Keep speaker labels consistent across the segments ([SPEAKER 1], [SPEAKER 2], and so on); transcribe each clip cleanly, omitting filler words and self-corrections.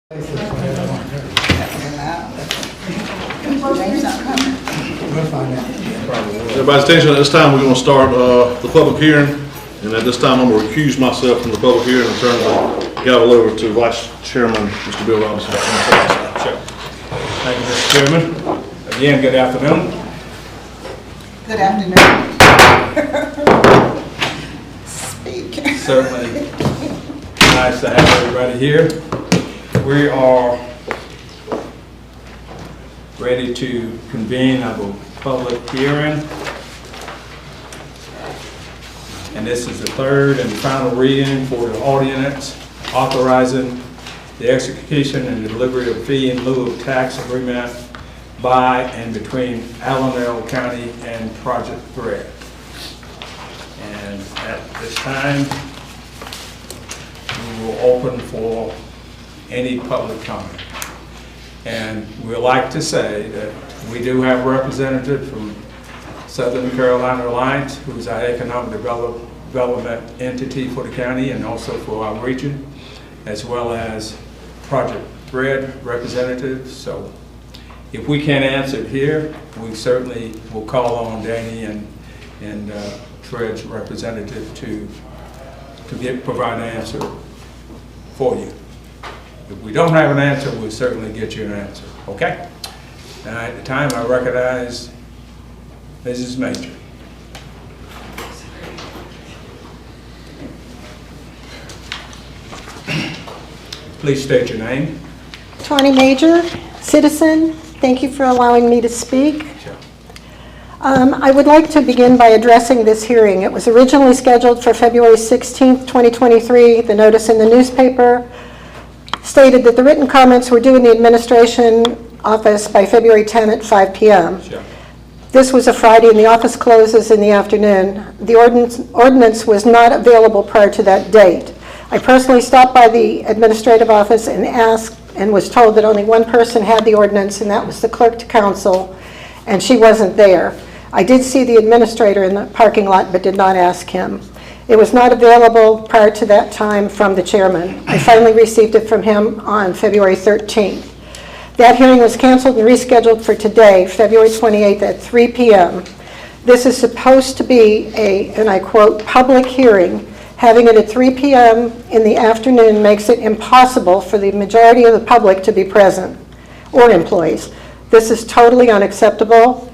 [SPEAKER 1] We'll find out.
[SPEAKER 2] Everybody's attention, at this time we're going to start the public hearing, and at this time I'm going to recuse myself from the public hearing and turn the gavel over to Vice Chairman, Mr. Bill Robinson.
[SPEAKER 3] Thank you, Mr. Chairman. Again, good afternoon.
[SPEAKER 4] Good afternoon. Speak.
[SPEAKER 3] Certainly nice to have everybody here. We are ready to convene our public hearing. And this is the third and final reading for the ordinance authorizing the execution and delivery of fee in lieu of tax agreement by and between Allendale County and Project Thread. And at this time, we will open for any public comment. And we'd like to say that we do have a representative from Southern Carolina Alliance, who's our economic development entity for the county and also for our region, as well as Project Thread representatives. So if we can't answer it here, we certainly will call on Danny and Thread's representative to provide an answer for you. If we don't have an answer, we'll certainly get you an answer, okay? Now at the time I recognize Mrs. Major. Please state your name.
[SPEAKER 5] Tawny Major, citizen. Thank you for allowing me to speak.
[SPEAKER 3] Sure.
[SPEAKER 5] I would like to begin by addressing this hearing. It was originally scheduled for February 16th, 2023. The notice in the newspaper stated that the written comments were due in the administration office by February 10 at 5 p.m.
[SPEAKER 3] Sure.
[SPEAKER 5] This was a Friday and the office closes in the afternoon. The ordinance was not available prior to that date. I personally stopped by the administrative office and asked and was told that only one person had the ordinance, and that was the clerk to council, and she wasn't there. I did see the administrator in the parking lot but did not ask him. It was not available prior to that time from the chairman. I finally received it from him on February 13th. That hearing was canceled and rescheduled for today, February 28th at 3 p.m. This is supposed to be a, and I quote, public hearing. Having it at 3 p.m. in the afternoon makes it impossible for the majority of the public to be present, or employees. This is totally unacceptable.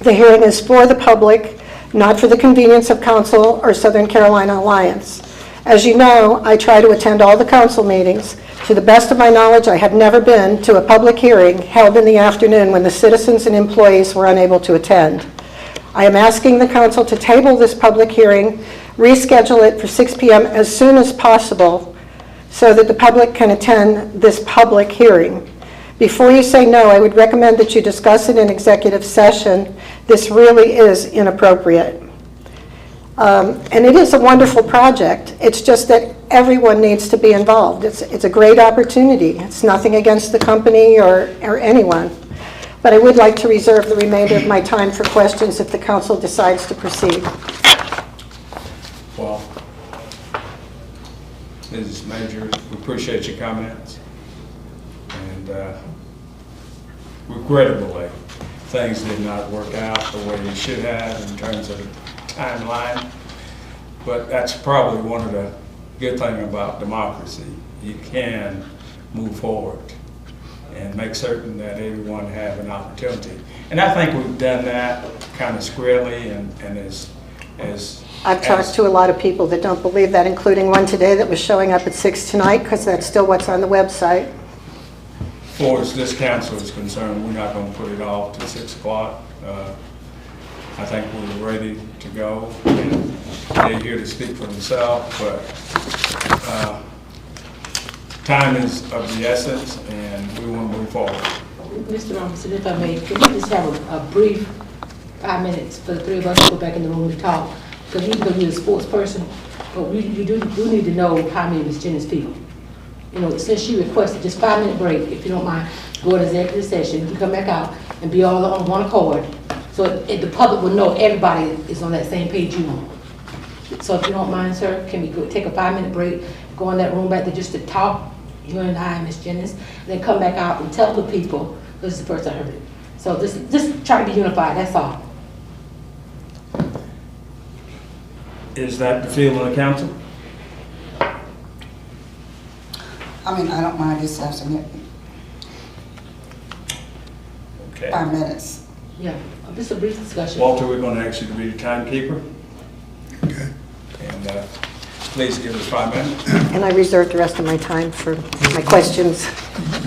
[SPEAKER 5] The hearing is for the public, not for the convenience of council or Southern Carolina Alliance. As you know, I try to attend all the council meetings. To the best of my knowledge, I have never been to a public hearing held in the afternoon when the citizens and employees were unable to attend. I am asking the council to table this public hearing, reschedule it for 6 p.m. as soon as possible so that the public can attend this public hearing. Before you say no, I would recommend that you discuss it in executive session. This really is inappropriate. And it is a wonderful project. It's just that everyone needs to be involved. It's a great opportunity. It's nothing against the company or anyone. But I would like to reserve the remainder of my time for questions if the council decides to proceed.
[SPEAKER 3] Well, Mrs. Major, we appreciate your comments. And regrettably, things did not work out the way they should have in terms of the timeline. But that's probably one of the good things about democracy. You can move forward and make certain that everyone have an opportunity. And I think we've done that kind of squarely and
[SPEAKER 5] I've talked to a lot of people that don't believe that, including one today that was showing up at 6 tonight because that's still what's on the website.
[SPEAKER 3] As far as this council is concerned, we're not going to put it off to 6 o'clock. I think we're ready to go, and they're here to speak for themselves, but time is of the essence, and we want to move forward.
[SPEAKER 6] Mr. Robinson, if I may, could we just have a brief 5 minutes for the three of us to go back in the room to talk? Because even though you're a sports person, but you do need to know how many Ms. Jennings people. You know, since she requested just 5-minute break, if you don't mind, go to executive session, you can come back out and be all on one accord. So the public will know everybody is on that same page you want. So if you don't mind, sir, can we go take a 5-minute break, go in that room back there just to talk you and I, Ms. Jennings, then come back out and tell the people, this is the first I heard it. So just try to be unified, that's all.
[SPEAKER 3] Is that the feeling of the council?
[SPEAKER 4] I mean, I don't mind discussing it,
[SPEAKER 3] Okay.
[SPEAKER 4] 5 minutes.
[SPEAKER 6] Yeah, just a brief discussion.
[SPEAKER 3] Walter, we're going to ask you to be the timekeeper,
[SPEAKER 1] Okay.
[SPEAKER 3] and please give us 5 minutes.
[SPEAKER 5] And I reserve the rest of my time for my questions,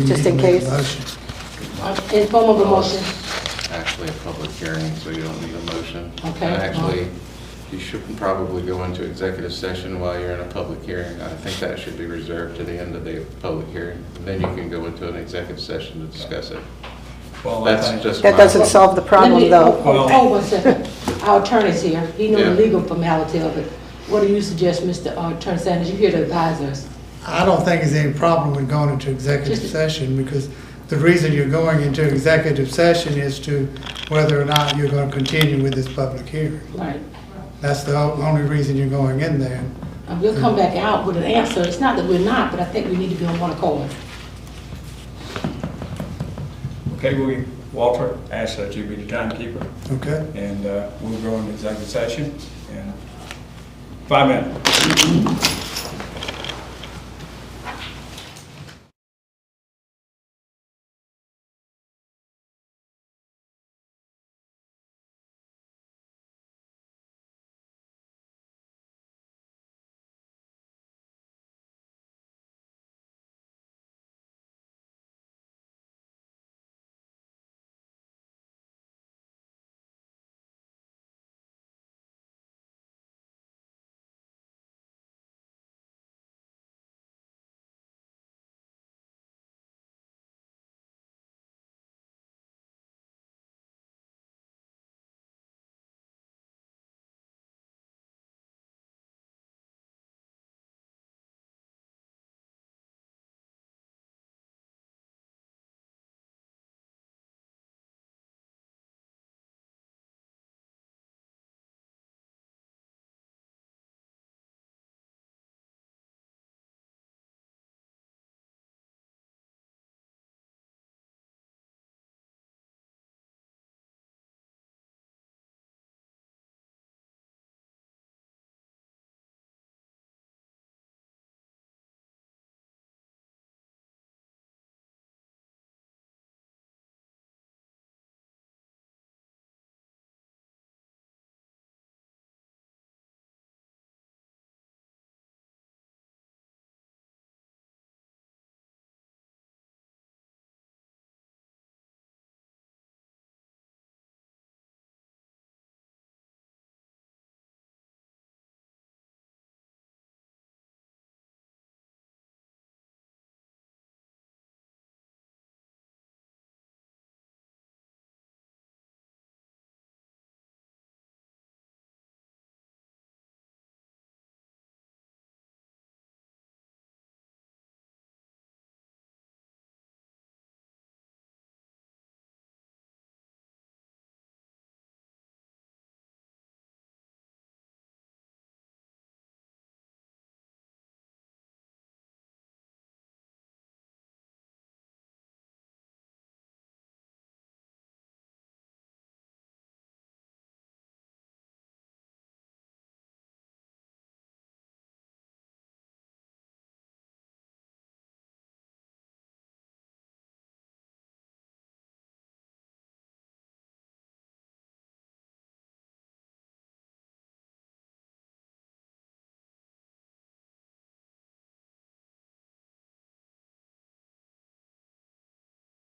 [SPEAKER 5] just in case.
[SPEAKER 1] Motion.
[SPEAKER 6] In form of a motion.
[SPEAKER 7] Actually a public hearing, so you don't need a motion.
[SPEAKER 6] Okay.
[SPEAKER 7] And actually, you shouldn't probably go into executive session while you're in a public hearing. I think that should be reserved to the end of the public hearing. And then you can go into an executive session to discuss it.
[SPEAKER 3] Well, I
[SPEAKER 7] That's
[SPEAKER 3] think-
[SPEAKER 7] just
[SPEAKER 5] That
[SPEAKER 7] my-
[SPEAKER 5] doesn't solve the problem, though.
[SPEAKER 6] Hold 1 second. Our attorney's here. He knows
[SPEAKER 7] Yeah.
[SPEAKER 6] the legal formality of it. What do you suggest, Mr. Attorney Sanders? You're here to advise us.
[SPEAKER 1] I don't think there's any problem with going into executive
[SPEAKER 6] Just-
[SPEAKER 1] session, because the reason you're going into executive session is to whether or not you're going to continue with this public hearing.
[SPEAKER 6] Right.
[SPEAKER 1] That's the only reason you're going in there.
[SPEAKER 6] And we'll come back out with an answer. It's not that we're not, but I think we need to be on one accord.
[SPEAKER 3] Okay, Walter, ask that you be the timekeeper,
[SPEAKER 1] Okay?
[SPEAKER 3] and we'll go into executive session in 5 minutes.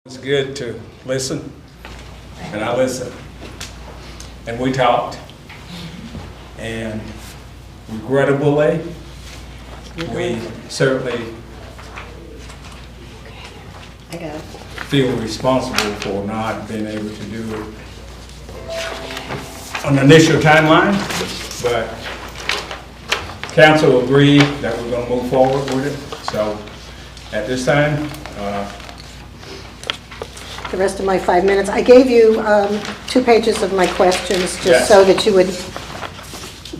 [SPEAKER 3] It's good to listen, and I listened. And we talked, and regrettably, we certainly
[SPEAKER 5] I got it.
[SPEAKER 3] feel responsible for not being able to do it on the initial timeline, but council agreed that we're gonna move forward with it. So at this time,
[SPEAKER 5] The rest of my 5 minutes. I gave you 2 pages of my questions, just
[SPEAKER 3] Yes.
[SPEAKER 5] so that you would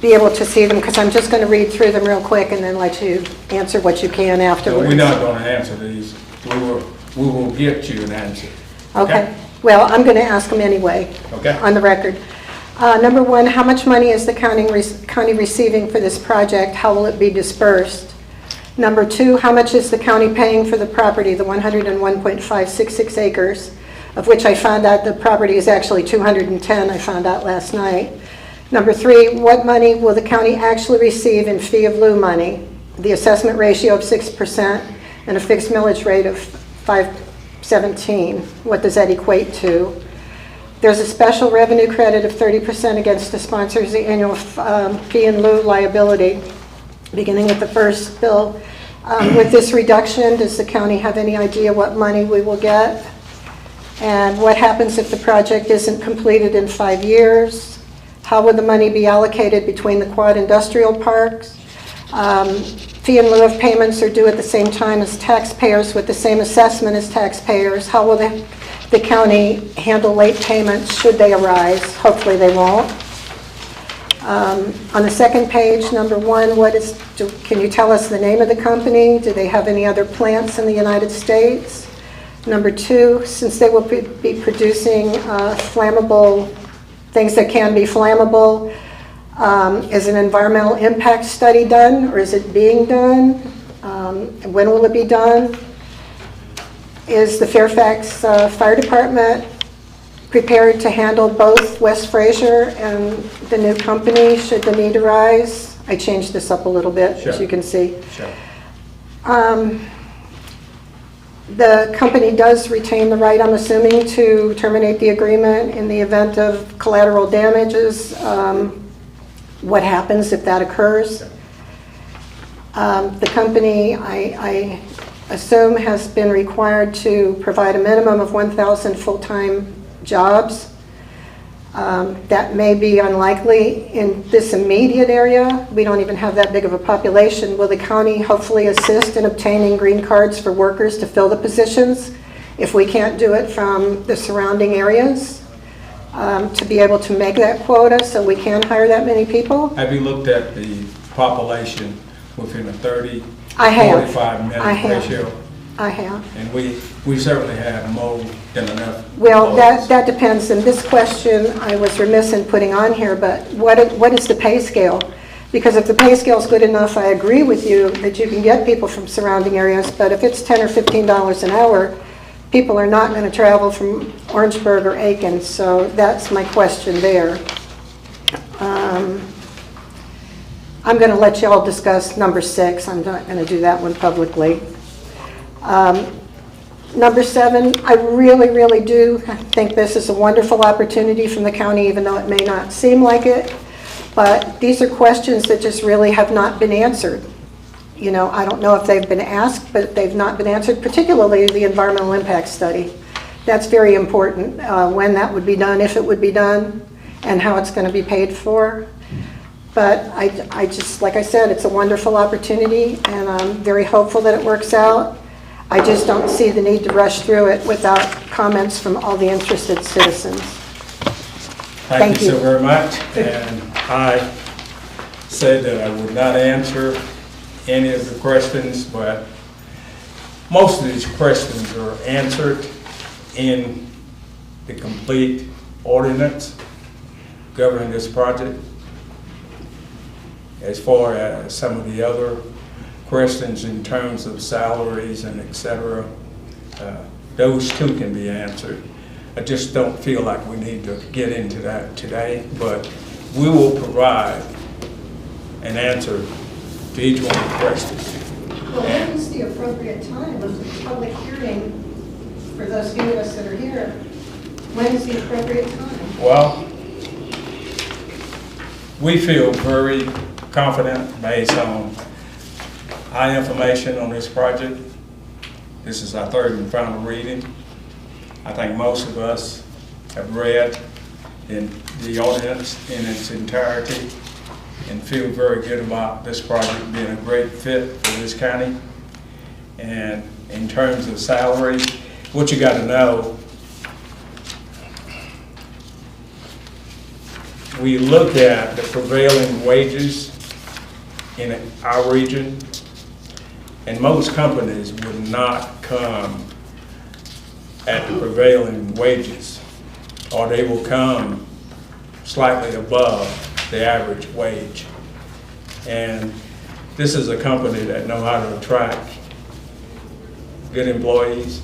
[SPEAKER 5] be able to see them, because I'm just going to read through them real quick and then let you answer what you can
[SPEAKER 3] So
[SPEAKER 5] afterwards.
[SPEAKER 3] we're not going to answer these. We will get you an answer.
[SPEAKER 5] Okay, well, I'm going to ask them anyway.
[SPEAKER 3] Okay.
[SPEAKER 5] On the record. Number one, how much money is the county receiving for this project? How will it be dispersed? Number two, how much is the county paying for the property, the 101.566 acres, of which I found out the property is actually 210, I found out last night. Number three, what money will the county actually receive in fee of lieu money? The assessment ratio of 6% and a fixed millage rate of 517. What does that equate to? There's a special revenue credit of 30% against the sponsor's annual fee in lieu liability, beginning with the first bill. With this reduction, does the county have any idea what money we will get? And what happens if the project isn't completed in 5 years? How will the money be allocated between the quad industrial parks? Fee in lieu of payments are due at the same time as taxpayers with the same assessment as taxpayers. How will the county handle late payments should they arise? Hopefully they won't. On the second page, number one, can you tell us the name of the company? Do they have any other plants in the United States? Number two, since they will be producing flammable things that can be flammable, is an environmental impact study done, or is it being done? When will it be done? Is the Fairfax Fire Department prepared to handle both West Fraser and the new company should the need arise? I changed this up a little bit, as
[SPEAKER 3] Sure.
[SPEAKER 5] you can see.
[SPEAKER 3] Sure.
[SPEAKER 5] The company does retain the right, I'm assuming, to terminate the agreement in the event of collateral damages. What happens if that occurs? The company, I assume, has been required to provide a minimum of 1,000 full-time jobs. That may be unlikely in this immediate area. We don't even have that big of a population. Will the county hopefully assist in obtaining green cards for workers to fill the positions if we can't do it from the surrounding areas? To be able to make that quota so we can hire that many people?
[SPEAKER 3] Have you looked at the population within a 30,
[SPEAKER 5] I have.
[SPEAKER 3] 45
[SPEAKER 5] I
[SPEAKER 3] minute
[SPEAKER 5] have.
[SPEAKER 3] ratio?
[SPEAKER 5] I have.
[SPEAKER 3] And we certainly have more than enough.
[SPEAKER 5] Well,
[SPEAKER 3] employees.
[SPEAKER 5] that depends, and this question I was remiss in putting on here, but what is the pay scale? Because if the pay scale is good enough, I agree with you that you can get people from surrounding areas, but if it's $10 or $15 an hour, people are not going to travel from Orangeburg or Aiken, so that's my question there. I'm going to let you all discuss number 6. I'm not going to do that one publicly. Number 7, I really, really do think this is a wonderful opportunity from the county, even though it may not seem like it. But these are questions that just really have not been answered. You know, I don't know if they've been asked, but they've not been answered, particularly the environmental impact study. That's very important, when that would be done, if it would be done, and how it's going to be paid for. But I just, like I said, it's a wonderful opportunity, and I'm very hopeful that it works out. I just don't see the need to rush through it without comments from all the interested citizens.
[SPEAKER 3] Thank you so very much. And I said that I would not answer any of the questions, but most of these questions are answered in the complete ordinance governing this project. As far as some of the other questions in terms of salaries and et cetera, those too can be answered. I just don't feel like we need to get into that today, but we will provide an answer to each one of the questions.
[SPEAKER 5] Well, when is the appropriate time of the public hearing for those few of us that are here? When is the appropriate time?
[SPEAKER 3] Well, we feel very confident based on our information on this project. This is our third and final reading. I think most of us have read the ordinance in its entirety and feel very good about this project being a great fit for this county. And in terms of salary, what you got to know, we look at the prevailing wages in our region, and most companies would not come at the prevailing wages, or they will come slightly above the average wage. And this is a company that knows how to attract good employees,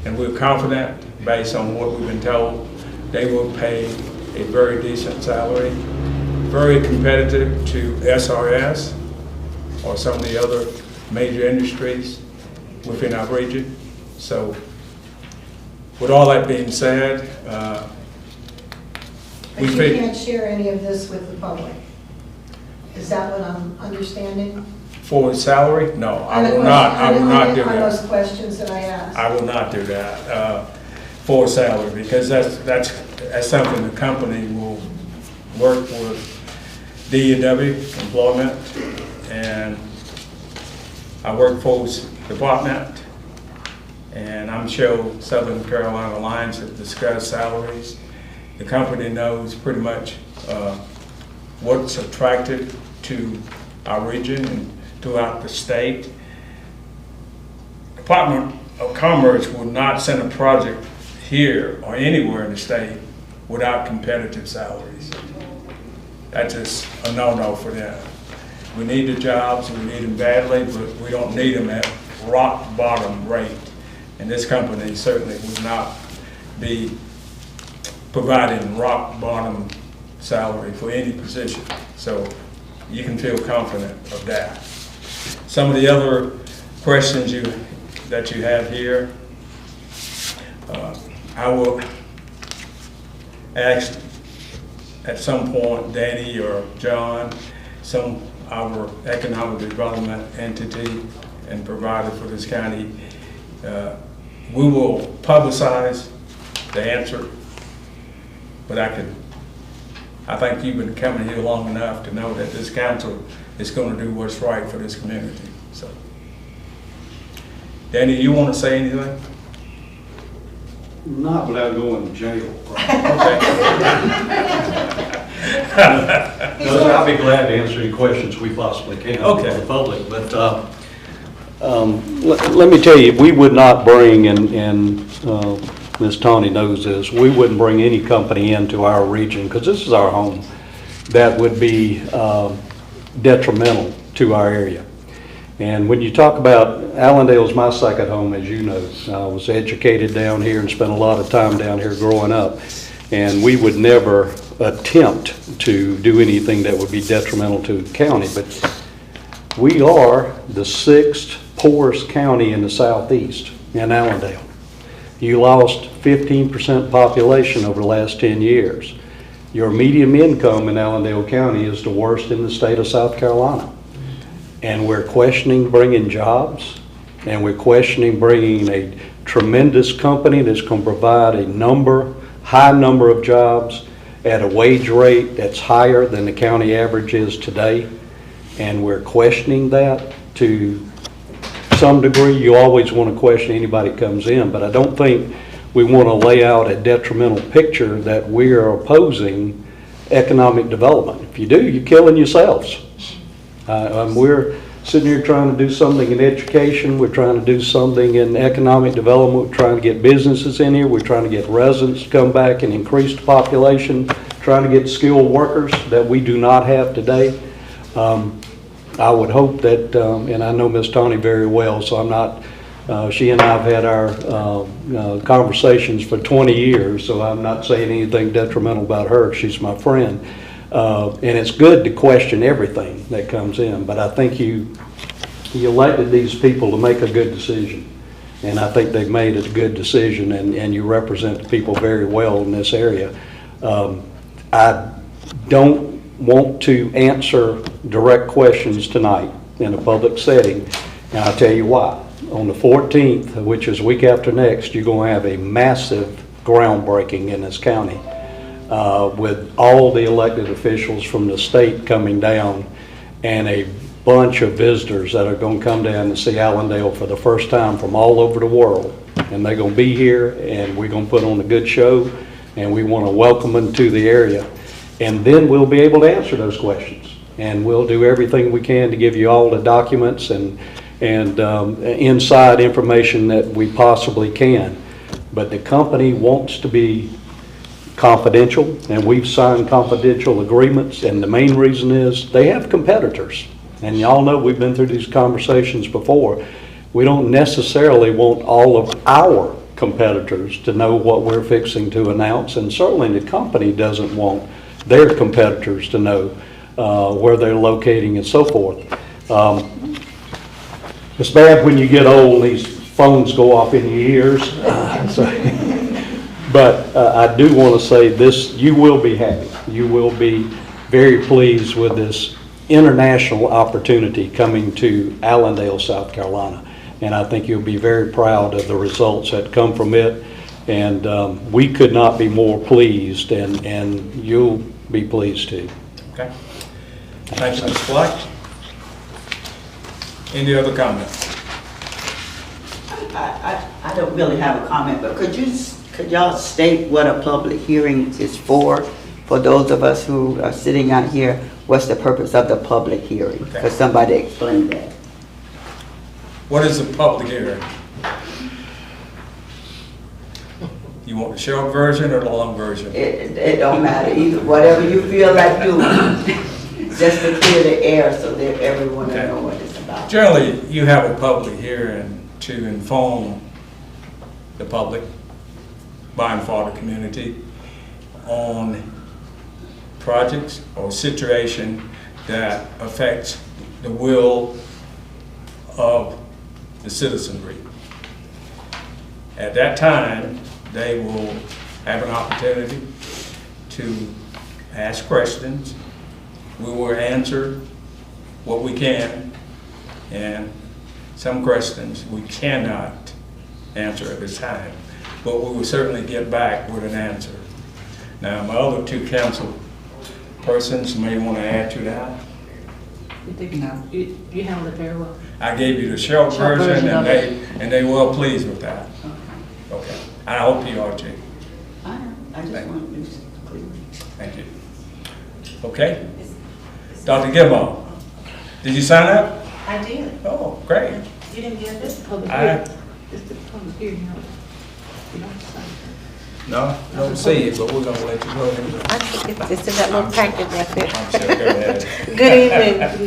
[SPEAKER 3] and we're confident, based on what we've been told, they will pay a very decent salary, very competitive to SRS or some of the other major industries within our region. So with all that being said, we
[SPEAKER 5] But you
[SPEAKER 3] think
[SPEAKER 5] can't share any of this with the public. Is that what I'm understanding?
[SPEAKER 3] for salary, no, I
[SPEAKER 5] On the
[SPEAKER 3] will not,
[SPEAKER 5] question-
[SPEAKER 3] I will not do
[SPEAKER 5] On
[SPEAKER 3] that.
[SPEAKER 5] those questions that I asked.
[SPEAKER 3] I will not do that for salary, because that's something the company will work with DEW employment and our workforce department, and I'm sure Southern Carolina Alliance have discussed salaries. The company knows pretty much what's attractive to our region and throughout the state. Department of Commerce would not send a project here or anywhere in the state without competitive salaries. That's just a no-no for them. We need the jobs, we need them badly, but we don't need them at rock bottom rate. And this company certainly would not be providing rock bottom salary for any position. So you can feel confident of that. Some of the other questions that you have here, I will ask at some point Danny or John, our economic development entity and provider for this county, we will publicize the answer, but I think you've been coming here long enough to know that this council is going to do what's right for this community. So, Danny, you want to say anything?
[SPEAKER 8] Not without going to jail.
[SPEAKER 3] Okay.
[SPEAKER 8] No, I'll be glad to answer any questions we possibly can
[SPEAKER 3] Okay.
[SPEAKER 8] for the public, but let me tell you, we would not bring, and Ms. Tawny knows this, we wouldn't bring any company into our region, because this is our home, that would be detrimental to our area. And when you talk about, Allendale is my second home, as you know. I was educated down here and spent a lot of time down here growing up. And we would never attempt to do anything that would be detrimental to the county. But we are the 6th poorest county in the southeast, in Allendale. You lost 15% population over the last 10 years. Your median income in Allendale County is the worst in the state of South Carolina. And we're questioning bringing jobs, and we're questioning bringing a tremendous company that's going to provide high number of jobs at a wage rate that's higher than the county average is today. And we're questioning that to some degree. You always want to question anybody that comes in, but I don't think we want to lay out a detrimental picture that we are opposing economic development. If you do, you're killing yourselves. We're sitting here trying to do something in education, we're trying to do something in economic development, we're trying to get businesses in here, we're trying to get residents to come back and increase the population, trying to get skilled workers that we do not have today. I would hope that, and I know Ms. Tawny very well, so I'm not, she and I have had our conversations for 20 years, so I'm not saying anything detrimental about her. She's my friend. And it's good to question everything that comes in, but I think you elected these people to make a good decision. And I think they've made a good decision, and you represent the people very well in this area. I don't want to answer direct questions tonight in a public setting, and I'll tell you why. On the 14th, which is week after next, you're going to have a massive groundbreaking in this county. With all the elected officials from the state coming down and a bunch of visitors that are going to come down to see Allendale for the first time from all over the world. And they're going to be here, and we're going to put on a good show, and we want to welcome them to the area. And then we'll be able to answer those questions. And we'll do everything we can to give you all the documents and inside information that we possibly can. But the company wants to be confidential, and we've signed confidential agreements, and the main reason is they have competitors. And y'all know we've been through these conversations before. We don't necessarily want all of our competitors to know what we're fixing to announce, and certainly the company doesn't want their competitors to know where they're locating and so forth. It's bad when you get old and these phones go off in your ears. But I do want to say this, you will be happy. You will be very pleased with this international opportunity coming to Allendale, South Carolina. And I think you'll be very proud of the results that come from it. And we could not be more pleased, and you'll be pleased too.
[SPEAKER 3] Okay. Thank you, Mr. Black. Any other comments?
[SPEAKER 9] I don't really have a comment, but could y'all state what a public hearing is for those of us who are sitting out here? What's the purpose of the public hearing?
[SPEAKER 3] Okay.
[SPEAKER 9] Could somebody explain that?
[SPEAKER 3] What is a public hearing? You want the short version or the long version?
[SPEAKER 9] It don't matter either, whatever you feel like doing, just to clear the air so that everyone will know what it's about.
[SPEAKER 3] Generally, you have a public hearing to inform the public, by and for the community, on projects or situation that affects the will of the citizenry. At that time, they will have an opportunity to ask questions. We will answer what we can, and some questions we cannot answer at this time, but we will certainly get back with an answer. Now, my other two council persons may want to add to that.
[SPEAKER 6] You handled it very well.
[SPEAKER 3] I gave you the short version, and they were well pleased with that. Okay. I hope you are too.
[SPEAKER 9] I just want to do something clear.
[SPEAKER 3] Thank you. Okay. Dr. Gilmore, did you sign up?
[SPEAKER 10] I did.
[SPEAKER 3] Oh, great.
[SPEAKER 10] You didn't get this?
[SPEAKER 6] Public
[SPEAKER 3] I-
[SPEAKER 6] hearing. It's the public hearing. You don't sign it.
[SPEAKER 3] No, don't see it, but we're gonna let you go anyway.
[SPEAKER 10] It's in that little packet right
[SPEAKER 3] I'm
[SPEAKER 10] there.
[SPEAKER 3] sure, go ahead.
[SPEAKER 10] Good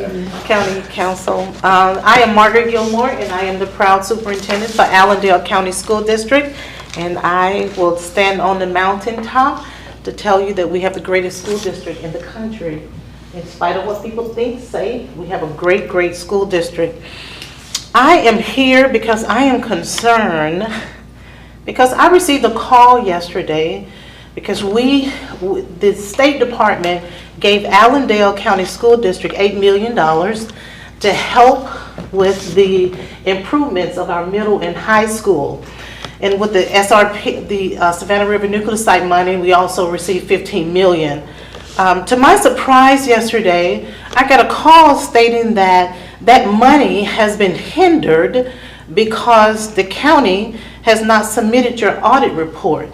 [SPEAKER 10] evening, County Council. I am Margaret Gilmore, and I am the proud superintendent for Allendale County School District. And I will stand on the mountaintop to tell you that we have the greatest school district in the country. In spite of what people think, say, we have a great, great school district. I am here because I am concerned, because I received a call yesterday, because the State Department gave Allendale County School District $8 million to help with the improvements of our middle and high school. And with the SRP, the Savannah River Nuclear Site money, we also received $15 million. To my surprise yesterday, I got a call stating that that money has been hindered because the county has not submitted your audit report.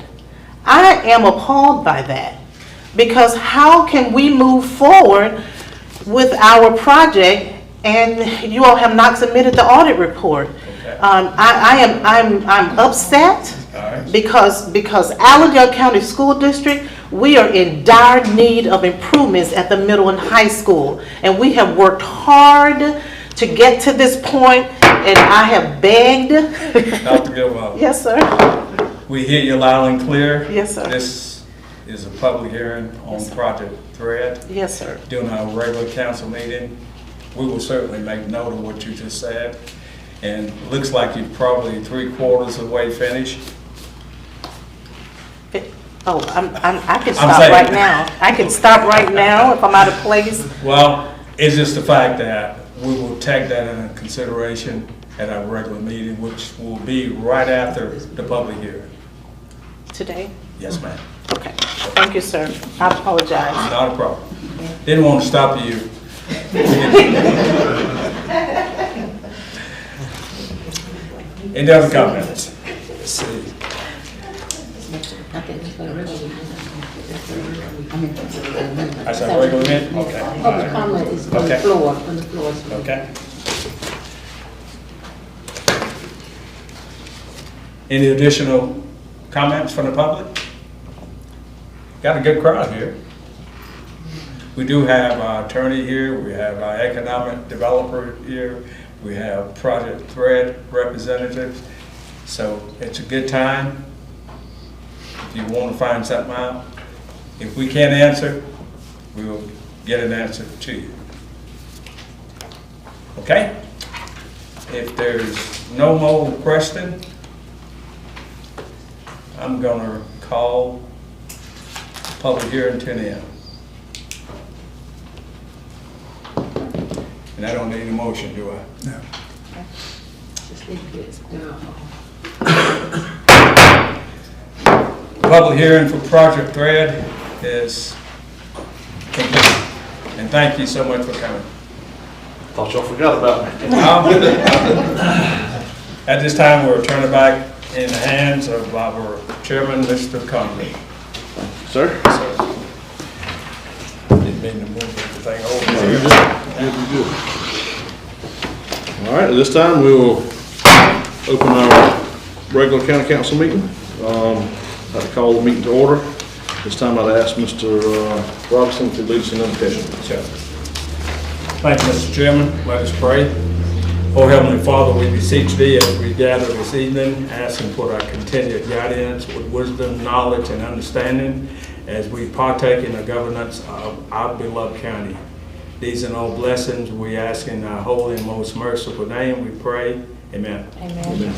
[SPEAKER 10] I am appalled by that, because how can we move forward with our project and you all have not submitted the audit report?
[SPEAKER 3] Okay.
[SPEAKER 10] I'm upset because Allendale County School District, we are in dire need of improvements at the middle and high school, and we have worked hard to get to this point, and I have begged.
[SPEAKER 3] Dr. Gilmore.
[SPEAKER 10] Yes, sir.
[SPEAKER 3] We hear you loud and clear.
[SPEAKER 10] Yes, sir.
[SPEAKER 3] This is a public hearing on Project Thread.
[SPEAKER 10] Yes, sir.
[SPEAKER 3] During our regular council meeting, we will certainly make note of what you just said. And it looks like you're probably 3/4 of the way finished.
[SPEAKER 10] Oh, I can
[SPEAKER 3] I'm
[SPEAKER 10] stop
[SPEAKER 3] saying-
[SPEAKER 10] right now. I can stop right now if I'm out of place.
[SPEAKER 3] Well, it's just the fact that we will take that into consideration at our regular meeting, which will be right after the public hearing.
[SPEAKER 10] Today?
[SPEAKER 3] Yes, ma'am.
[SPEAKER 10] Okay. Thank you, sir. I apologize.
[SPEAKER 3] Not a problem. Didn't want to stop you. Any other comments? Let's see.
[SPEAKER 6] I think it's for the regular
[SPEAKER 3] That's a regular meeting? Okay. all
[SPEAKER 6] Public
[SPEAKER 3] right.
[SPEAKER 6] comment is on the
[SPEAKER 3] Okay.
[SPEAKER 6] floor, on the floor.
[SPEAKER 3] Okay. Any additional comments from the public? Got a good crowd here. We do have our attorney here, we have our economic developer here, we have Project Thread representatives. So it's a good time. If you want to find something out, if we can't answer, we will get an answer to you. Okay? If there's no more question, I'm gonna call the public hearing to an end. And I don't need a motion, do I?
[SPEAKER 1] No.
[SPEAKER 6] Just need to get it.
[SPEAKER 3] Public hearing for Project Thread is complete. And thank you so much for coming.
[SPEAKER 2] Thought y'all forgot about me.
[SPEAKER 3] At this time, we'll turn it back in the hands of our chairman, Mr. Conley.
[SPEAKER 2] Sir?
[SPEAKER 3] So, didn't mean to move everything over
[SPEAKER 2] You're
[SPEAKER 3] here.
[SPEAKER 2] good. All right, at this time, we will open our regular county council meeting. I'd like to call the meeting to order. This time I'd ask Mr. Robinson to lead us in invocation.
[SPEAKER 3] Sure. Thank you, Mr. Chairman. Let us pray. Oh, Heavenly Father, we beseech Thee as we gather this evening, asking for Thy continued guidance with wisdom, knowledge, and understanding as we partake in the governance of our beloved county. These and all blessings we ask in Thy holy and most merciful name, we pray. Amen.
[SPEAKER 6] Amen.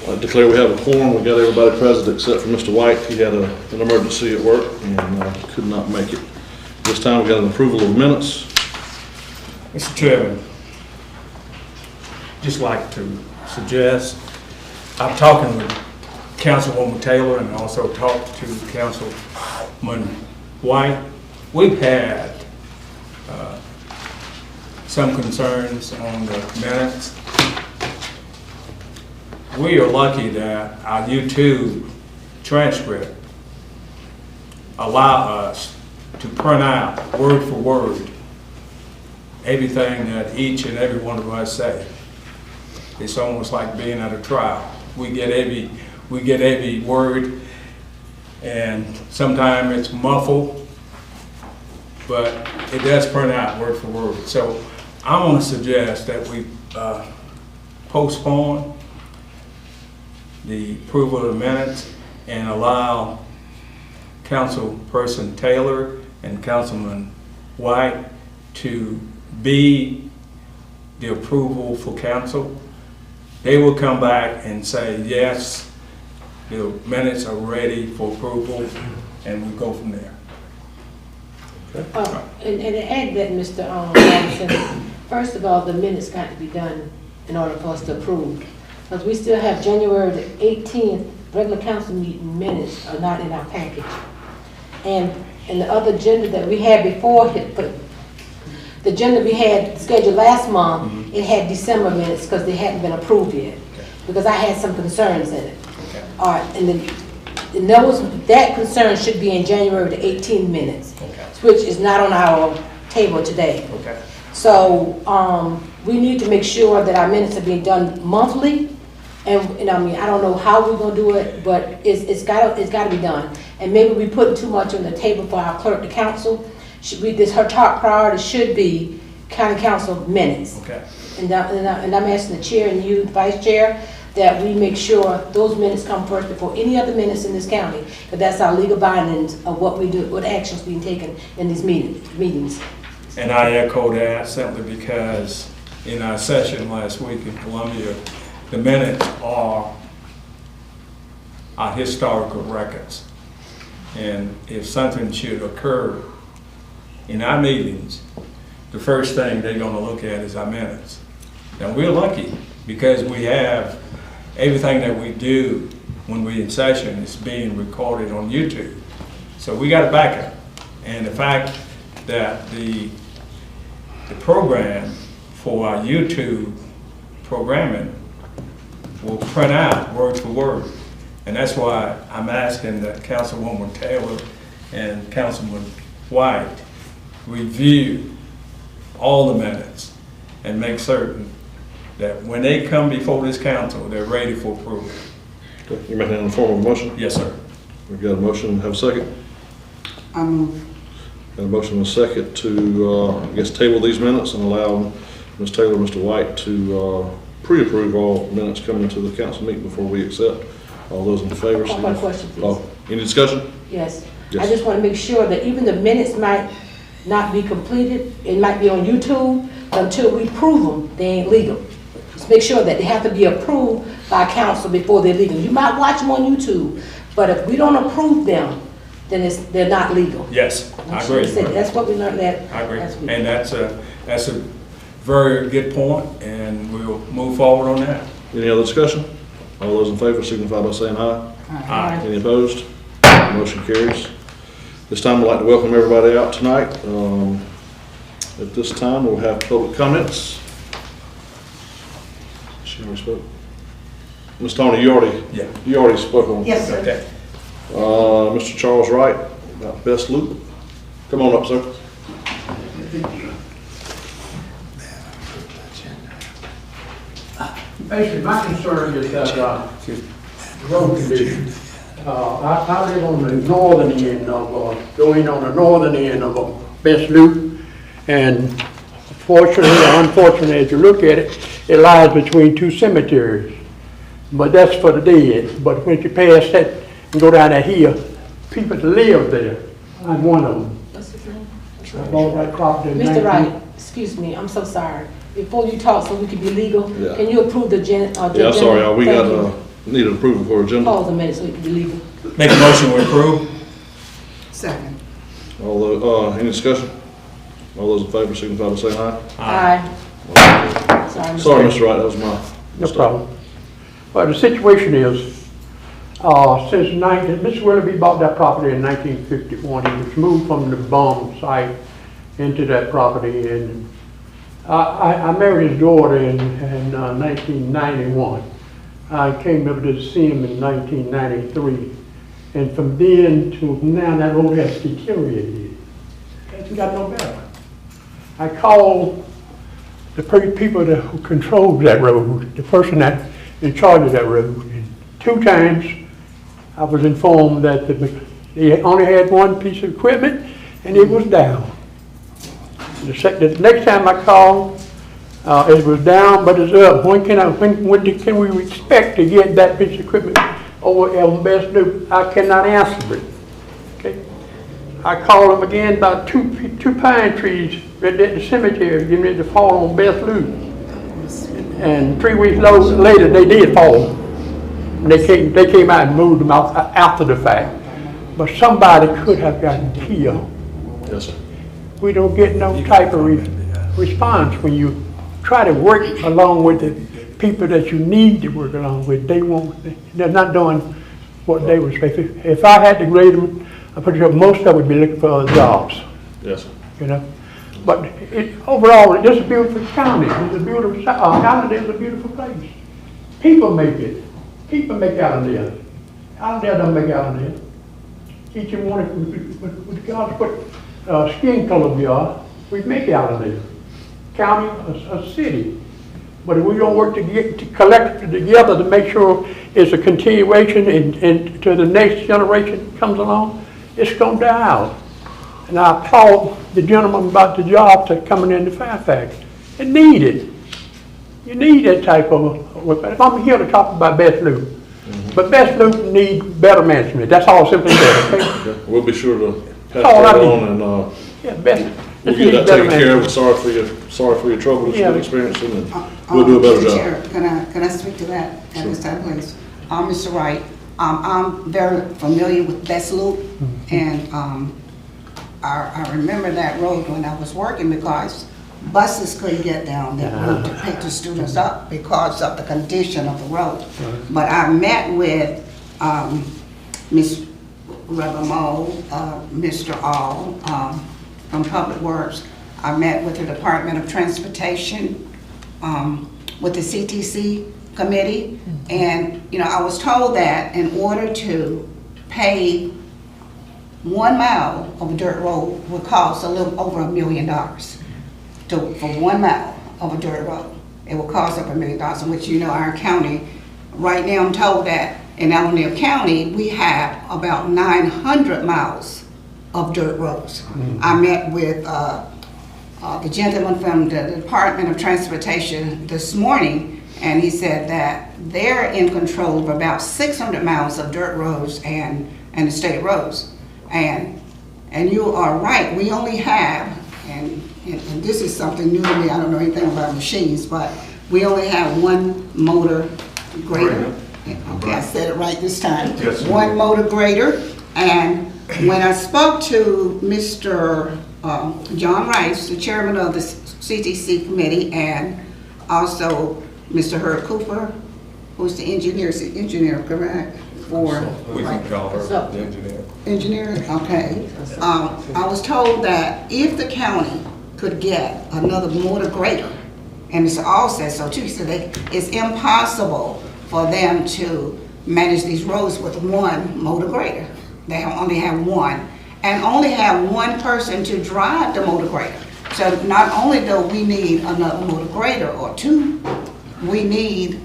[SPEAKER 2] I declare we have a quorum. We got everybody present except for Mr. White. He had an emergency at work and could not make it. This time we got an approval of minutes.
[SPEAKER 3] Mr. Chairman, just like to suggest, I'm talking with Councilwoman Taylor and also talked to Councilman White. We've had some concerns on the minutes. We are lucky that our YouTube transcript allow us to print out word for word everything that each and every one of us say. It's almost like being at a trial. We get every word, and sometimes it's muffled, but it does print out word for word. So I want to suggest that we postpone the approval of the minutes and allow Councilperson Taylor and Councilman White to be the approval for council. They will come back and say, yes, the minutes are ready for approval, and we go from there.
[SPEAKER 6] And to add that, Mr. Robinson, first of all, the minutes got to be done in order for us to approve. Because we still have January the 18th, regular council meeting minutes are not in our package. And the other agenda that we had before, but the agenda we had scheduled last month, it had December minutes because they hadn't been approved yet. Because I had some concerns in it. All right, and then that concern should be in January the 18th minutes, which is not on our table today.
[SPEAKER 3] Okay.
[SPEAKER 6] So we need to make sure that our minutes are being done monthly. And I mean, I don't know how we're gonna do it, but it's gotta be done. And maybe we put too much on the table for our clerk to council. Her top priority should be county council minutes.
[SPEAKER 3] Okay.
[SPEAKER 6] And I'm asking the chair and you, the vice chair, that we make sure those minutes come first before any other minutes in this county. Because that's our legal bindings of what we do, what actions being taken in these meetings.
[SPEAKER 3] And I echo that simply because in our session last week in Columbia, the minutes are our historical records. And if something should occur in our meetings, the first thing they're gonna look at is our minutes. Now, we're lucky because we have everything that we do when we're in session is being recorded on YouTube. So we got a backup. And the fact that the program for our YouTube programming will print out word for word And that's why I'm asking that Councilwoman Taylor and Councilman White review all the minutes and make certain that when they come before this council, they're ready for approval.
[SPEAKER 2] Okay, you making that in the form of a motion?
[SPEAKER 3] Yes, sir.
[SPEAKER 2] We've got a motion, have a second?
[SPEAKER 4] I move.
[SPEAKER 2] Got a motion and a second to, I guess, table these minutes and allow Ms. Taylor and Mr. White to pre-approve all minutes coming to the council meeting before we accept. All those in favor?
[SPEAKER 6] One question, please.
[SPEAKER 2] Oh, any discussion?
[SPEAKER 6] Yes.
[SPEAKER 2] Yes.
[SPEAKER 6] I just want to make sure that even the minutes might not be completed, it might be on YouTube, until we prove them, they ain't legal. Just make sure that they have to be approved by council before they're legal. You might watch them on YouTube, but if we don't approve them, then they're not legal.
[SPEAKER 3] Yes, I agree.
[SPEAKER 6] That's what we learned that
[SPEAKER 3] I agree.
[SPEAKER 6] last week.
[SPEAKER 3] And that's a very good point, and we'll move forward on that.
[SPEAKER 2] Any other discussion? All those in favor signify by saying aye.
[SPEAKER 3] Aye.
[SPEAKER 2] Any opposed? Motion carries. This time I'd like to welcome everybody out tonight. At this time, we'll have public comments. She already spoke. Ms. Tony, you already spoke on.
[SPEAKER 4] Yes, sir.
[SPEAKER 3] Okay.
[SPEAKER 2] Mr. Charles Wright, about Best Loop. Come on up, sir.
[SPEAKER 11] Basically, my concern is that the road condition. I live on the northern end of, going on the northern end of Best Loop, and fortunately or unfortunately, as you look at it, it lies between two cemeteries. But that's for the dead. But when you pass that and go down that hill, people live there. I'm one of them.
[SPEAKER 6] What's his name?
[SPEAKER 11] I bought that property in
[SPEAKER 6] Mr.
[SPEAKER 11] 19
[SPEAKER 6] Wright, excuse me, I'm so sorry. Before you talk, so we can be legal,
[SPEAKER 2] Yeah.
[SPEAKER 6] can you approve the
[SPEAKER 2] Yeah, I'm sorry, we got, needed approval for agenda.
[SPEAKER 6] Pause a minute so we can be legal.
[SPEAKER 3] Make a motion to approve.
[SPEAKER 4] Second.
[SPEAKER 2] All those, any discussion? All those in favor signify by saying aye.
[SPEAKER 6] Aye. Sorry,
[SPEAKER 2] Sorry, Mr. Wright, that was my
[SPEAKER 11] No
[SPEAKER 2] mistake.
[SPEAKER 11] problem. Well, the situation is, Mr. Willoughby bought that property in 1951. He was moved from the bomb site into that property, and I married his daughter in 1991. I came over to see him in 1993, and from then to now, that road has deteriorated. It hasn't got no better. I called the people who controls that road, the person that's in charge of that road. And 2 times I was informed that they only had one piece of equipment and it was down. The next time I called, it was down, but it's up. When can we expect to get that piece of equipment over on Best Loop? I cannot answer it. Okay. I called them again about two pine trees right at the cemetery getting ready to fall on Best Loop. And 3 weeks later, they did fall. And they came out and moved them out after the fact. But somebody could have gotten killed.
[SPEAKER 2] Yes, sir.
[SPEAKER 11] We don't get no type of response when you try to work along with the people that you need to work along with. They're not doing what they were supposed to. If I had to grade them, I'm pretty sure most of them would be looking for other jobs.
[SPEAKER 2] Yes, sir.
[SPEAKER 11] You know, but overall, it's just a beautiful county. It's a beautiful, Allendale is a beautiful place. People make it. People make Allendale. Allendale don't make Allendale. Each and one, with God's put skin color we are, we make Allendale. County, a city. But if we don't work to collect together to make sure it's a continuation and to the next generation comes along, it's going to die out. And I applaud the gentleman about the job that's coming into Fairfax. It needed. You need that type of work. I'm here to talk about Best Loop. But Best Loop needs better management. That's all I simply said, okay?
[SPEAKER 2] Okay. We'll be sure to pass
[SPEAKER 11] all
[SPEAKER 2] that
[SPEAKER 11] I need.
[SPEAKER 2] on and,
[SPEAKER 11] Yeah, best.
[SPEAKER 2] we'll get that taken care of. Sorry for your trouble that you've been experiencing, and we'll do a better
[SPEAKER 4] Mr.
[SPEAKER 2] job.
[SPEAKER 4] Chair, can I speak to that at this time, please? Mr. Wright, I'm very familiar with Best Loop, and I remember that road when I was working because buses couldn't get down that road to pick the students up because of the condition of the road. But I met with Ms. Rebamo, Mr. All from Public Works. I met with the Department of Transportation, with the CTC, committee, and, you know, I was told that in order to pay 1 mile of a dirt road would cost a little over $1 million. For 1 mile of a dirt road, it will cost up $1 million, in which, you know, our county, right now I'm told that in Allendale County, we have about 900 miles of dirt roads. I met with the gentleman from the Department of Transportation this morning, and he said that they're in control of about 600 miles of dirt roads and the state roads. And you are right, we only have, and this is something new to me, I don't know anything about machines, but we only have one motor grader. Okay, I said it right this time.
[SPEAKER 3] Yes, you
[SPEAKER 4] one
[SPEAKER 3] did.
[SPEAKER 4] motor grader, and when I spoke to Mr. John Rice, the chairman of the CTC committee, and also Mr. Herb Cooper, who's the engineer, correct?
[SPEAKER 3] We can call her
[SPEAKER 6] So-
[SPEAKER 3] the engineer.
[SPEAKER 4] Engineer, okay. I was told that if the county could get another motor grader, and Mr. All said so too, he said it's impossible for them to manage these roads with one motor grader. They only have one, and only have one person to drive the motor grader. So not only do we need another motor grader or two, we need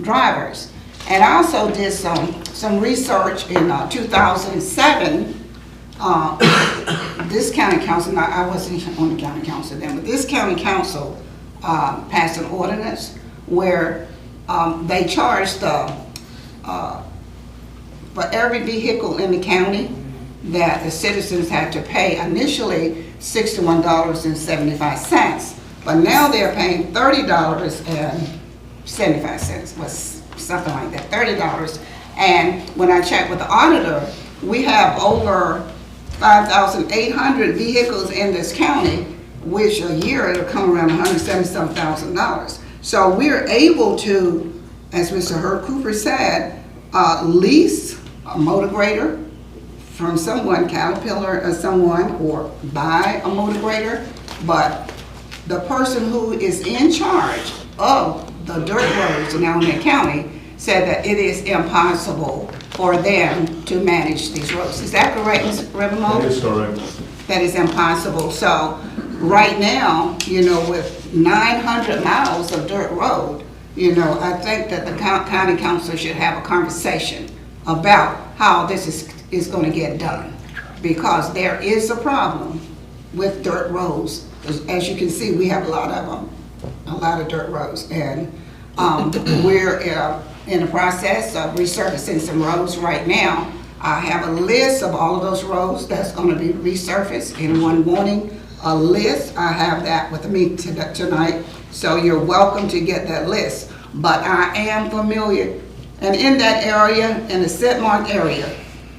[SPEAKER 4] drivers. And I also did some research in 2007. This county council, I wasn't on the county council then, but this county council passed an ordinance where they charged for every vehicle in the county that the citizens had to pay initially $61.75, but now they're paying $30.75, was something like that, $30. And when I checked with the auditor, we have over 5,800 vehicles in this county, which a year it'll come around $177,000. So we're able to, as Mr. Herb Cooper said, lease a motor grader from someone, Caterpillar or someone, or buy a motor grader. But the person who is in charge of the dirt roads in Allendale County said that it is impossible for them to manage these roads. Is that correct, Mr. Revemo?
[SPEAKER 2] That is correct.
[SPEAKER 4] That is impossible. So right now, you know, with 900 miles of dirt road, you know, I think that the county council should have a conversation about how this is going to get done. Because there is a problem with dirt roads. As you can see, we have a lot of them, a lot of dirt roads. And we're in the process of resurfacing some roads right now. I have a list of all of those roads that's going to be resurfaced. Anyone wanting a list, I have that with me tonight. So you're welcome to get that list. But I am familiar, and in that area, in the Setmark area,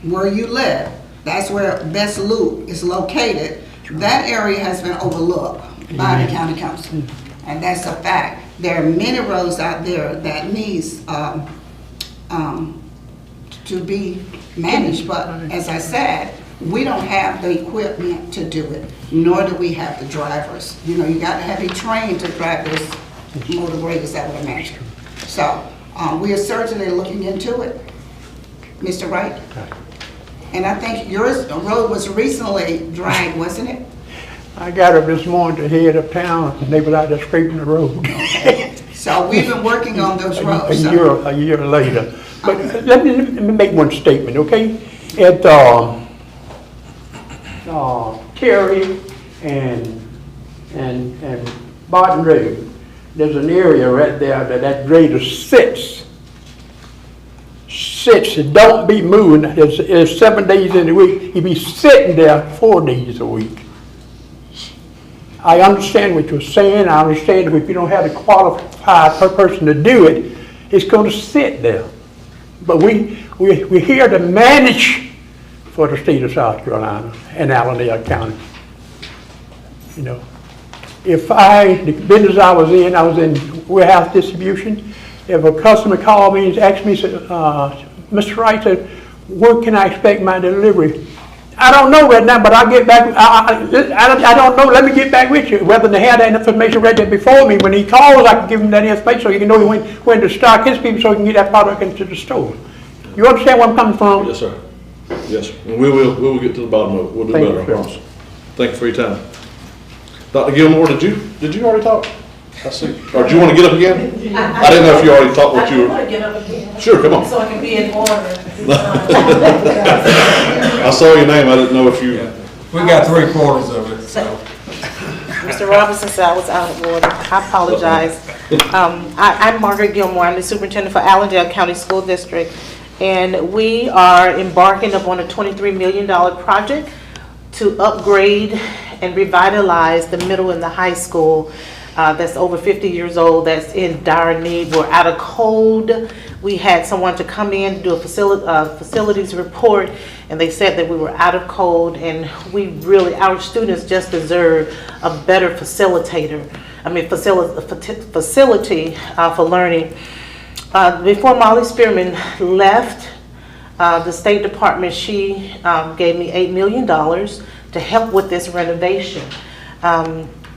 [SPEAKER 4] where you live, that's where Best Loop is located. That area has been overlooked by the county council, and that's a fact. There are many roads out there that needs to be managed, but as I said, we don't have the equipment to do it, nor do we have the drivers. You know, you got to be trained to drive those motor graders that would imagine. So we are certainly looking into it, Mr. Wright. And I think yours road was recently dragged, wasn't it?
[SPEAKER 11] I got up this morning to head uptown, and they were out there scraping the road.
[SPEAKER 4] So we've been working on those roads.
[SPEAKER 11] A year later. But let me make one statement, okay? At Terry and Barton Road, there's an area right there that grader sits. It don't be moving. It's 7 days in a week. He be sitting there 4 days a week. I understand what you're saying. I understand that if you don't have the qualified person to do it, it's going to sit there. But we're here to manage for the state of South Carolina and Allendale County. You know, the business I was in warehouse distribution. If a customer called me and asked me, Mr. Wright said, when can I expect my delivery? I don't know right now, but I'll get back, I don't know, let me get back with you, whether they have that information right there before me. When he calls, I can give him that information so he can know when to stock his people so he can get that product into the store. You understand where I'm coming from?
[SPEAKER 2] Yes, sir. Yes, sir. And we will get to the bottom of it. We'll do
[SPEAKER 11] Thank
[SPEAKER 2] better, I
[SPEAKER 11] you, sir.
[SPEAKER 2] promise. Thank you for your time. Dr. Gilmore, did you already talk? I see. Or do you want to get up again? I didn't know if you already talked what you were.
[SPEAKER 6] I want to get up again.
[SPEAKER 2] Sure, come on.
[SPEAKER 6] So I can be in order.
[SPEAKER 2] I saw your name, I didn't know if you.
[SPEAKER 3] We got 3/4 of it, so.
[SPEAKER 10] Mr. Robinson said I was out of order. I apologize. I'm Margaret Gilmore. I'm the superintendent for Allendale County School District. And we are embarking upon a $23 million project to upgrade and revitalize the middle and the high school that's over 50 years old, that's in dire need. We're out of code. We had someone to come in, do a facilities report, and they said that we were out of code, and we really, our students just deserve a better facility for learning. Before Molly Spearman left the State Department, she gave me $8 million to help with this renovation.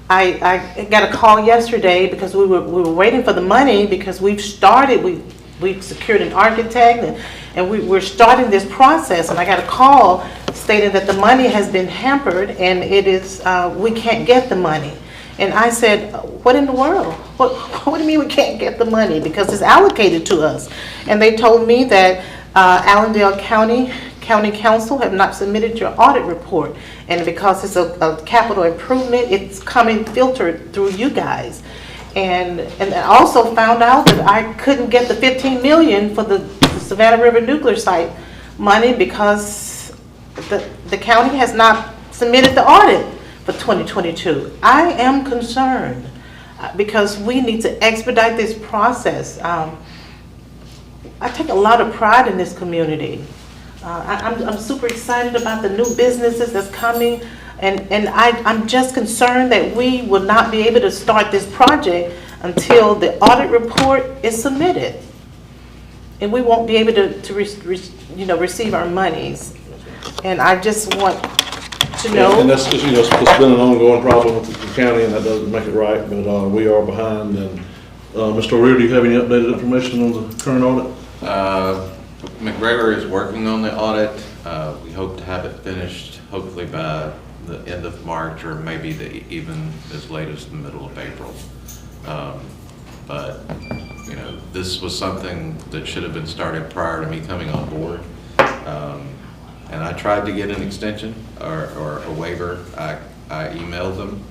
[SPEAKER 10] I got a call yesterday because we were waiting for the money because we've secured an architect and we're starting this process, and I got a call stating that the money has been hampered and it is we can't get the money. And I said, what in the world? What do you mean we can't get the money? Because it's allocated to us. And they told me that Allendale County Council have not submitted your audit report. And because it's a capital improvement, it's coming filtered through you guys. And I also found out that I couldn't get the $15 million for the Savannah River Nuclear Site money because the county has not submitted the audit for 2022. I am concerned because we need to expedite this process. I take a lot of pride in this community. I'm super excited about the new businesses that's coming, and I'm just concerned that we will not be able to start this project until the audit report is submitted, and we won't be able to receive our monies. And I just want to know.
[SPEAKER 2] And that's just, it's been an ongoing problem with the county, and that doesn't make it right, but we are behind. And Mr. O'Rear, do you have any updated information on the current audit?
[SPEAKER 7] McGregor is working on the audit. We hope to have it finished hopefully by the end of March, or maybe even as late as the middle of April. But this was something that should have been started prior to me coming on board. And I tried to get an extension or a waiver. I emailed them,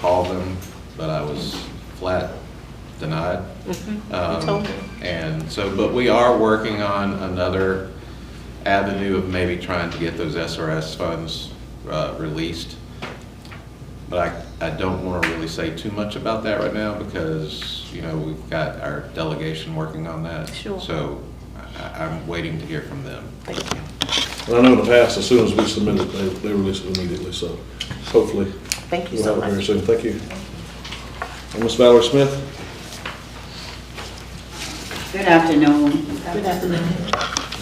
[SPEAKER 7] called them, but I was flat denied. And so, but we are working on another avenue of maybe trying to get those SRS funds released. But I don't want to really say too much about that right now because, we've got our delegation working on that.
[SPEAKER 10] Sure.
[SPEAKER 7] So I'm waiting to hear from them.
[SPEAKER 10] Thank you.
[SPEAKER 2] And I know in the past, as soon as we submit it, they release it immediately. So hopefully
[SPEAKER 10] Thank you
[SPEAKER 2] we'll
[SPEAKER 10] so
[SPEAKER 2] have it very
[SPEAKER 10] much.
[SPEAKER 2] soon. Thank you. And Ms. Valerie Smith?
[SPEAKER 9] Good afternoon,
[SPEAKER 6] Good afternoon.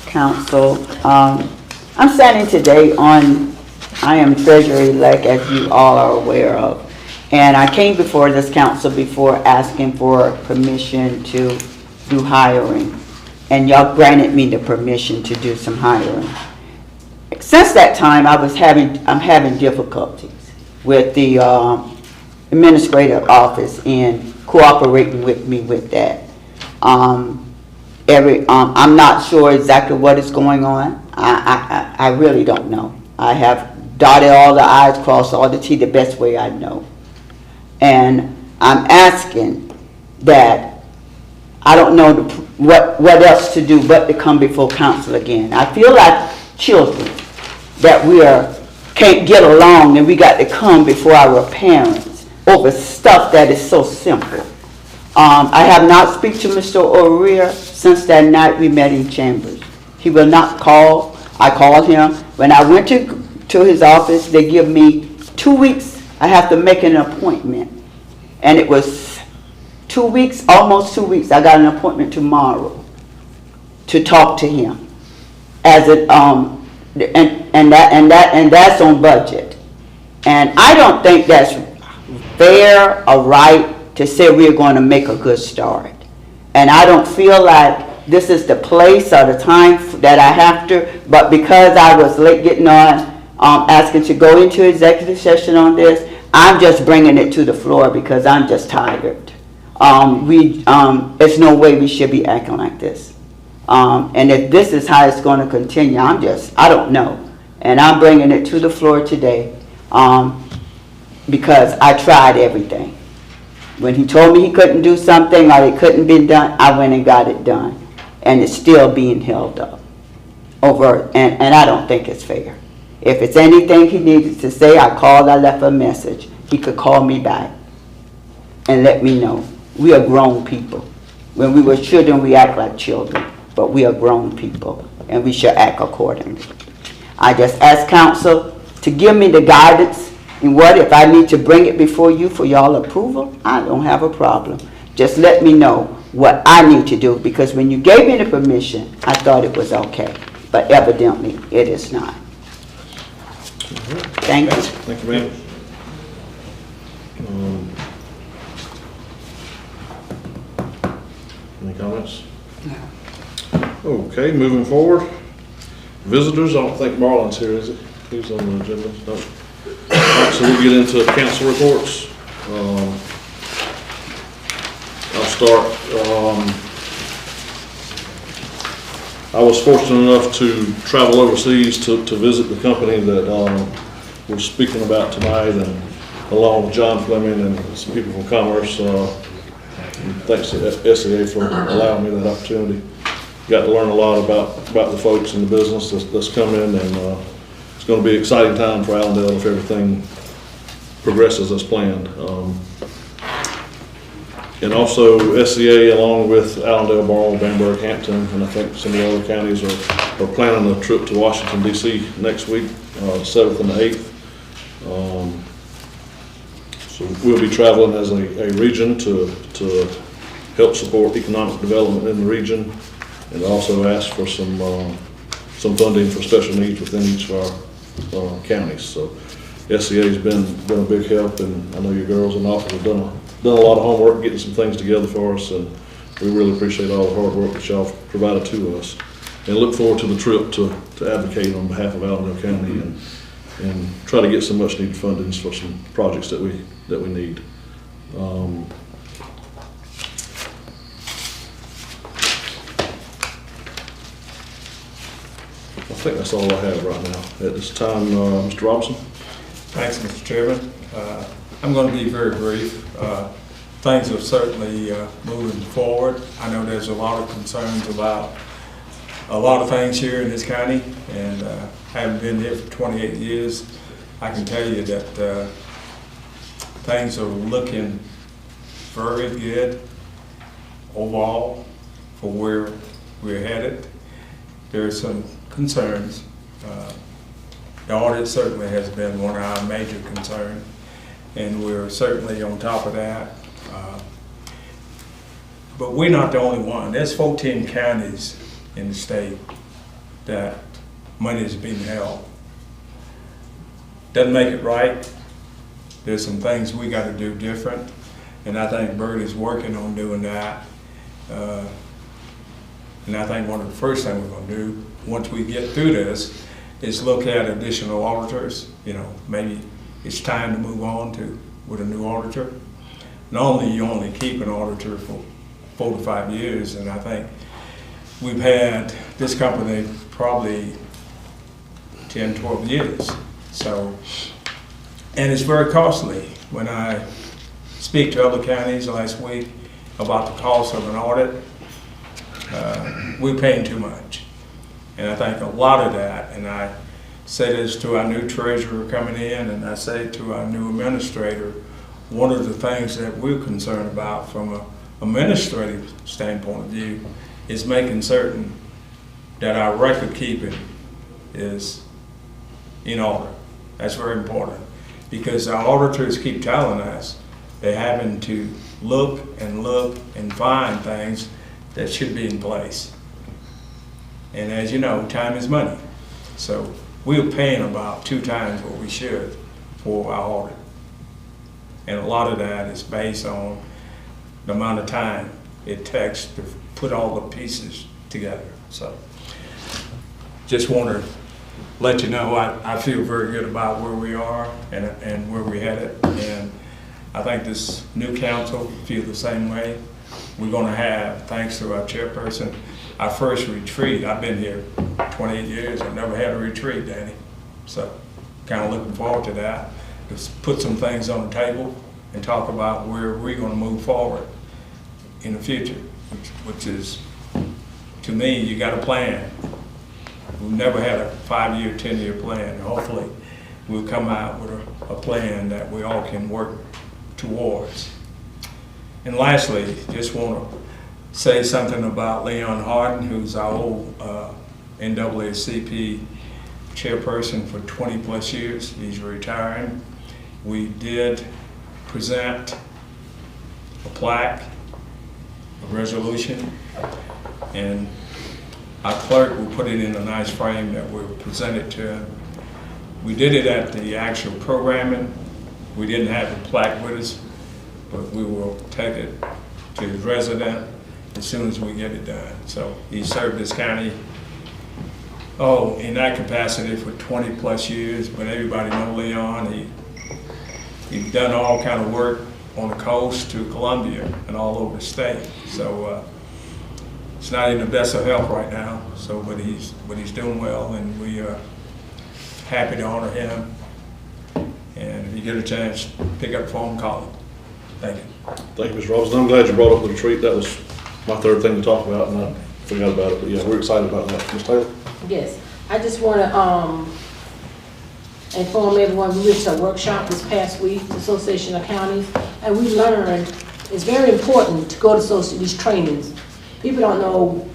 [SPEAKER 9] Council. I'm standing today I am treasurer-elect, as you all are aware of. And I came before this council before asking for permission to do hiring. And y'all granted me the permission to do some hiring. Since that time, I'm having difficulties with the administrative office in cooperating with me with that. I'm not sure exactly what is going on. I really don't know. I have dotted all the I's, crossed all the T's the best way I know. And I'm asking that I don't know what else to do but to come before council again. I feel like children that can't get along and we got to come before our parents over stuff that is so simple. I have not spoken to Mr. O'Rear since that night we met in Chambers. He will not call. I called him. When I went to his office, they give me 2 weeks. I have to make an appointment. And it was 2 weeks, almost 2 weeks. I got an appointment tomorrow to talk to him. And and that's on budget. And I don't think that's fair or right to say we're going to make a good start. And I don't feel like this is the place or the time that I have to, but because I was late getting on, asking to go into executive session on this, I'm just bringing it to the floor because I'm just tired. There's no way we should be acting like this. And if this is how it's going to continue, I don't know. And I'm bringing it to the floor today because I tried everything. When he told me he couldn't do something or it couldn't be done, I went and got it done. And it's still being held up over, and I don't think it's fair. If it's anything he needed to say, I left a message. He could call me back and let me know. We are grown people. When we were children, we act like children, but we are grown people, and we should act accordingly. I just ask council to give me the guidance, and what if I need to bring it before you for y'all approval, I don't have a problem. Just let me know what I need to do, because when you gave me the permission, I thought it was okay, but evidently it is not. Thank you.
[SPEAKER 2] Thank you, ma'am. Any comments?
[SPEAKER 4] No.
[SPEAKER 2] Okay, moving forward. Visitors, I don't think Marlon's here, is he? He's on the agenda. No. All right, so we'll get into council reports. I'll start. I was fortunate enough to travel overseas to visit the company that we're speaking about tonight, and along with John Fleming and some people from Commerce. Thanks to SEA for allowing me that opportunity. Got to learn a lot about the folks in the business that's coming in, and it's going to be an exciting time for Allendale if everything progresses as planned. And also SEA, along with Allendale, Barnwell, Bamberg, Hampton, and I think some of the other counties are planning a trip to Washington, D.C. next week, 7th and the 8th. So we'll be traveling as a region to help support economic development in the region, and also ask for some funding for special needs within each of our counties. So SEA has been a big help, and I know your girls in the office have done a lot of homework getting some things together for us, and we really appreciate all the hard work that y'all provided to us, and look forward to the trip to advocate on behalf of Allendale County and try to get some much needed fundings for some projects that we need. I think that's all I have right now. At this time, Mr. Robinson.
[SPEAKER 3] Thanks, Mr. Chairman. I'm going to be very brief. Things are certainly moving forward. I know there's a lot of concerns about a lot of things here in this county, and having been here for 28 years, I can tell you that things are looking very good overall for where we're headed. There are some concerns. The audit certainly has been one of our major concerns, and we're certainly on top of that. But we're not the only one. There's 14 counties in the state that money is being held. Doesn't make it right. There's some things we got to do different, and I think Bert is working on doing that. And I think one of the first things we're going to do, once we get through this, is look at additional auditors. Maybe it's time to move on with a new auditor. Normally, you only keep an auditor for 4 to 5 years, and I think we've had this company probably 10, 12 years. So, and it's very costly. When I speak to other counties last week about the cost of an audit, we're paying too much. And I think a lot of that, and I say this to our new treasurer coming in, and I say to our new administrator, one of the things that we're concerned about from an administrative standpoint of view is making certain that our record keeping is in order. That's very important, because our auditors keep telling us they're having to look and find things that should be in place. And as you know, time is money. So we're paying about 2 times what we should for our audit. And a lot of that is based on the amount of time it takes to put all the pieces together. So just want to let you know I feel very good about where we are and where we're headed. And I think this new council feels the same way. We're going to have, thanks to our chairperson, our first retreat. I've been here 28 years. I've never had a retreat, Danny. So kind of looking forward to that. Just put some things on the table and talk about where we're going to move forward in the future, which is, to me, you got a plan. We've never had a 5-year, 10-year plan. Hopefully, we'll come out with a plan that we all can work towards. And lastly, just want to say something about Leon Harden, who's our old NAACP chairperson for 20 plus years. He's retiring. We did present a plaque, a resolution, and our clerk will put it in a nice frame that we'll present it to him. We did it at the actual programming. We didn't have the plaque with us, but we will take it to his resident as soon as we get it done. So he served this county, in that capacity for 20 plus years, but everybody know Leon. He's done all kind of work on the coast to Columbia and all over the state. So it's not in the best of health right now. So, but he's doing well, and we are happy to honor him. And if you get a chance, pick up the phone and call him. Thank you.
[SPEAKER 2] Thank you, Mr. Robinson. I'm glad you brought up the retreat. That was my third thing to talk about, and I forgot about it. But yeah, we're excited about that. Ms. Taylor?
[SPEAKER 6] Yes, I just want to inform everyone, we went to a workshop this past week, the Association of Counties, and we learned it's very important to go to these trainings. People don't know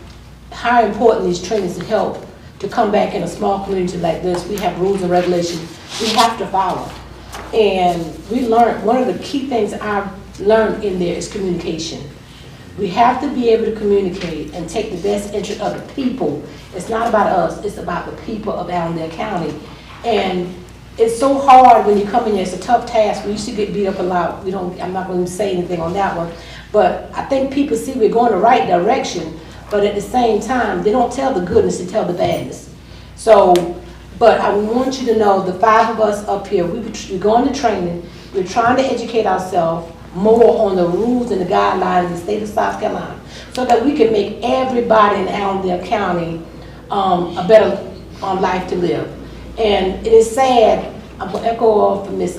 [SPEAKER 6] how important these trainings help to come back in a small community like this. We have rules and regulations we have to follow. And we learned, one of the key things I've learned in there is communication. We have to be able to communicate and take the best interest of the people. It's not about us, it's about the people of Allendale County. And it's so hard when you come in here, it's a tough task. We used to get beat up a lot. I'm not going to say anything on that one. But I think people see we're going the right direction, but at the same time, they don't tell the goodness, they tell the badness. So, but I want you to know, the 5 of us up here, we're going to training, we're trying to educate ourselves more on the rules and the guidelines in the state of South Carolina, so that we can make everybody in Allendale County a better life to live. And it is sad, I'm going to echo off of Ms.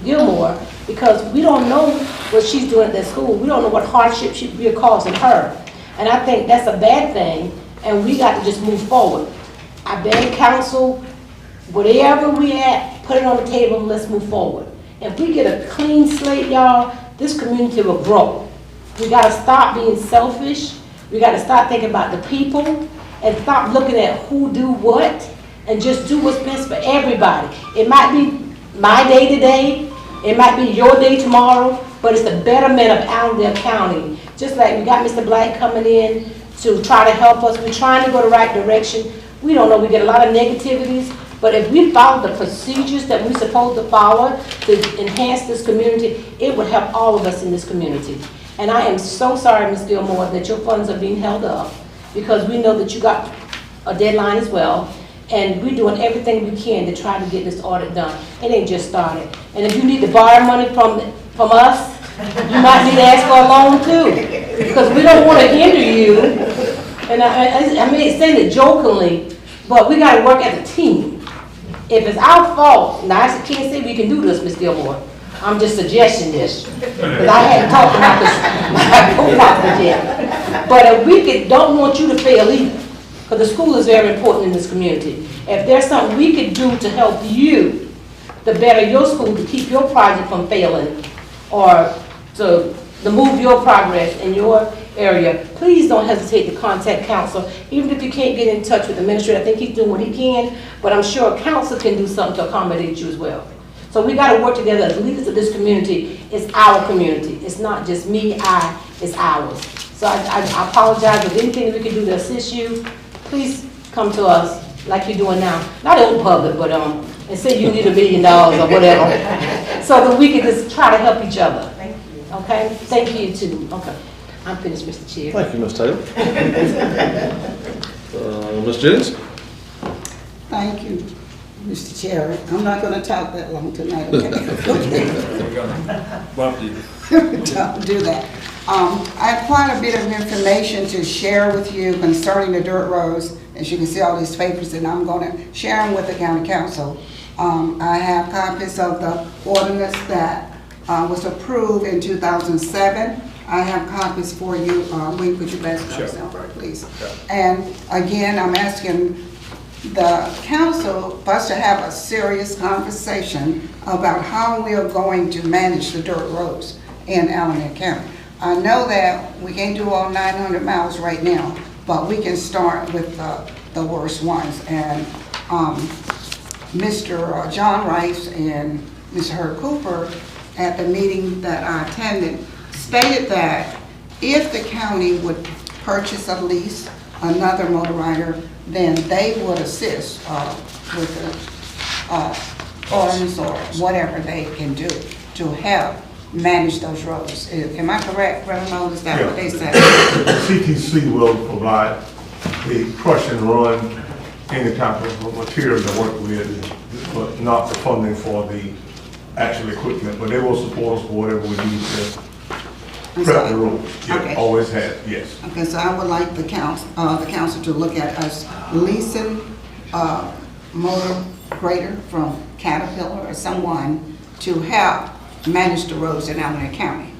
[SPEAKER 6] Gilmore, because we don't know what she's doing at that school. We don't know what hardship we're causing her. And I think that's a bad thing, and we got to just move forward. I beg council, whatever we at, put it on the table and let's move forward. If we get a clean slate, y'all, this community will grow. We got to stop being selfish. We got to start thinking about the people and stop looking at who do what, and just do what's best for everybody. It might be my day today, it might be your day tomorrow, but it's the betterment of Allendale County. Just like we got Mr. Black coming in to try to help us. We're trying to go the right direction. We don't know, we get a lot of negativities, but if we follow the procedures that we're supposed to follow to enhance this community, it would help all of us in this community. And I am so sorry, Ms. Gilmore, that your funds are being held up, because we know that you got a deadline as well. And we're doing everything we can to try to get this audit done. It ain't just started. And if you need to borrow money from us, you might need to ask for a loan too, because we don't want to hinder you. And I may say it jokingly, but we got to work as a team. If it's our fault, now I can't say we can do this, Ms. Gilmore. I'm just suggesting this, because I hadn't talked about this yet. But if we don't want you to fail either, because the school is very important in this community. If there's something we could do to help you, to better your school, to keep your project from failing, or to move your progress in your area, please don't hesitate to contact council. Even if you can't get in touch with the administrator, I think he's doing what he can, but I'm sure council can do something to accommodate you as well. So we got to work together as leaders of this community. It's our community. It's not just me, it's ours. So I apologize if anything we can do to assist you. Please come to us. like you're doing now, not in public, but, and say you need $1 million or whatever, so that we can just try to help each other. Thank you. Okay? Thank you too. Okay. I'm finished, Mr. Chair.
[SPEAKER 2] Thank you, Ms. Taylor. Ms. Jennings?
[SPEAKER 4] Thank you, Mr. Chair. I'm not gonna talk that long tonight, okay?
[SPEAKER 3] We're gonna bump you.
[SPEAKER 4] Don't do that. I have quite a bit of information to share with you concerning the dirt roads. As you can see, all these papers, and I'm going to share them with the county council. I have copies of the ordinance that was approved in 2007. I have copies for you. Wayne, could you pass those down, please? Sure. And again, I'm asking the council for us to have a serious conversation about how we are going to manage the dirt roads in Allendale County. I know that we can't do all 900 miles right now, but we can start with the worst ones. And Mr. John Rice and Mr. Herb Cooper at the meeting that I attended stated that if the county would purchase a lease, another motor rider, then they would assist with the ordinance or whatever they can do to help manage those roads. Am I correct, Reverend Moe? Is that what they said?
[SPEAKER 12] CTC will provide the crush and run, any type of material to work with, but not the funding for the actual equipment. But they will support us for whatever we need to prep the road. Yeah, okay. Always have, yes.
[SPEAKER 4] Okay, so I would like the council to look at us leasing a motor grader from Caterpillar or someone to help manage the roads in Allendale County.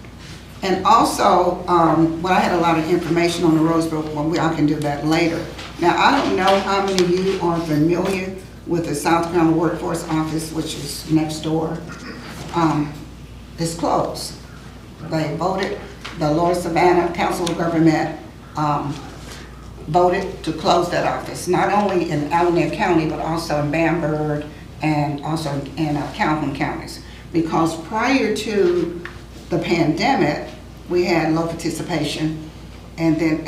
[SPEAKER 4] And also, well, I had a lot of information on the roads, but I can do that later. Now, I don't know how many of you are familiar with the South Carolina Workforce Office, which is next door. It's closed. They voted, the Lower Savannah Council of Government voted to close that office, not only in Allendale County, but also in Bamberg and also in Calhoun counties. Because prior to the pandemic, we had low participation, and then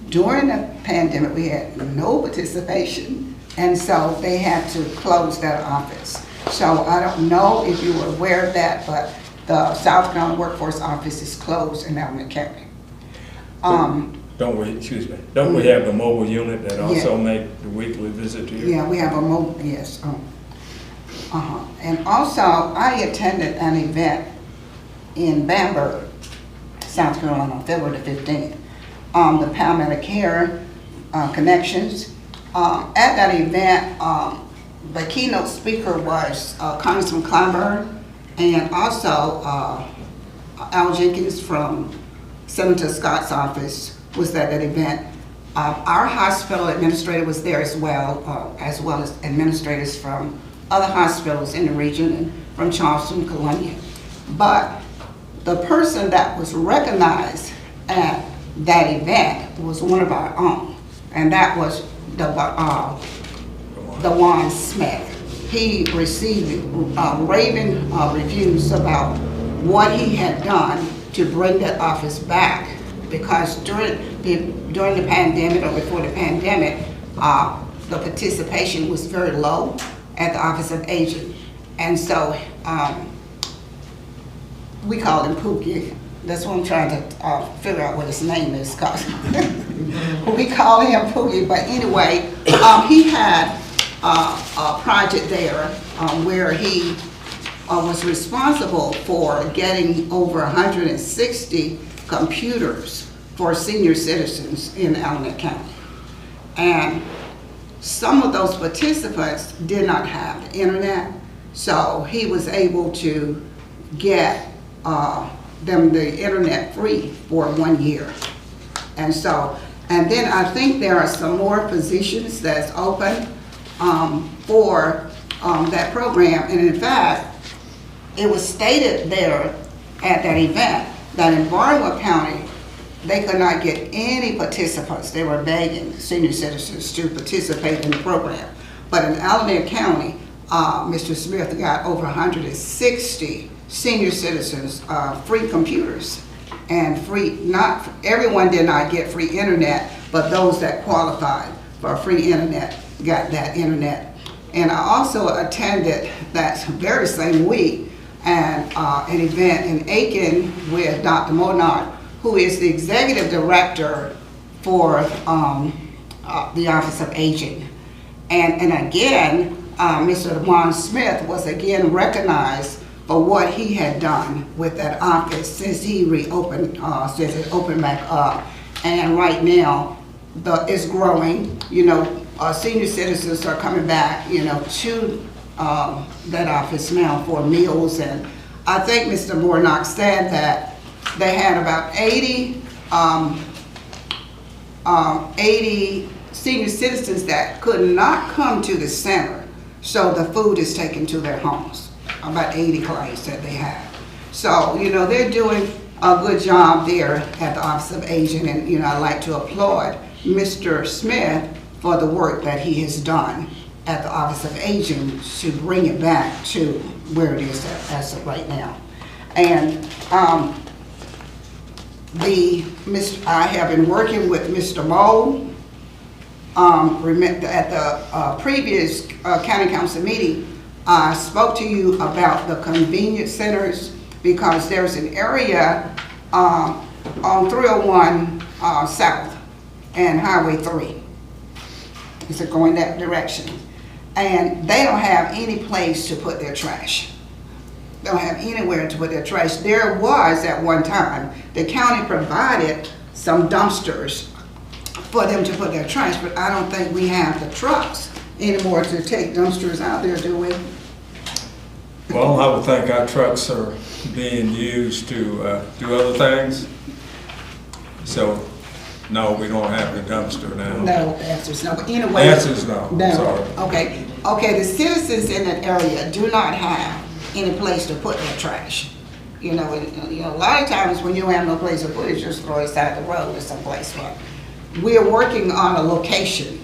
[SPEAKER 4] during the pandemic, we had no participation, and so they had to close that office. So I don't know if you were aware of that, but the South Carolina Workforce Office is closed in Allendale County.
[SPEAKER 3] Don't we have a mobile unit that also make the weekly visit to you?
[SPEAKER 4] Yeah, we have a mobile, yes. And also, I attended an event in Bamberg, South Carolina, on February the 15th, the Paramedic Care Connections. At that event, the keynote speaker was Congressman Clyburn, and also Al Jenkins from Senator Scott's office was at that event. Our hospital administrator was there as well as administrators from other hospitals in the region and from Charleston, Columbia. But the person that was recognized at that event was one of our own, and that was DeJuan Smith. He received raving reviews about what he had done to bring that office back, because during the pandemic or before the pandemic, the participation was very low at the Office of Aging. And so we called him Pookie. That's what I'm trying to figure out what his name is, cause we call him Pookie. But anyway, he had a project there where he was responsible for getting over 160 computers for senior citizens in Allendale County. And some of those participants did not have the internet, so he was able to get them the internet free for 1 year. And then I think there are some more positions that's open for that program. And in fact, it was stated there at that event that in Barnwell County, they could not get any participants. They were begging senior citizens to participate in the program. But in Allendale County, Mr. Smith got over 160 senior citizens free computers and free, not everyone did not get free internet, but those that qualified for free internet got that internet. And I also attended that very same week an event in Aiken with Dr. Monard, who is the executive director for the Office of Aging. And again, Mr. Juan Smith was again recognized for what he had done with that office since he reopened, since it opened back up. And right now, it's growing. You know, senior citizens are coming back, you know, to that office now for meals. And I think Mr. Warnock said that they had about 80 senior citizens that could not come to the center, so the food is taken to their homes. About 80 clients that they have. So, you know, they're doing a good job there at the Office of Aging, and, you know, I'd like to applaud Mr. Smith for the work that he has done at the Office of Aging to bring it back to where it is as of right now. And I have been working with Mr. Moe. At the previous county council meeting, I spoke to you about the convenience centers, because there's an area on 301 South and Highway 3. It's going that direction. And they don't have any place to put their trash. They don't have anywhere to put their trash. There was at one time, the county provided some dumpsters for them to put their trash, but I don't think we have the trucks anymore to take dumpsters out there, do we?
[SPEAKER 3] Well, I would think our trucks are being used to do other things. So, no, we don't have a dumpster now.
[SPEAKER 4] No, the answer's no. But anyway.
[SPEAKER 3] The answer's no.
[SPEAKER 4] No.
[SPEAKER 3] Sorry.
[SPEAKER 4] Okay. Okay, the citizens in that area do not have any place to put their trash. You know, a lot of times when you don't have no place to put it, just throw it side the road or someplace. But we're working on a location.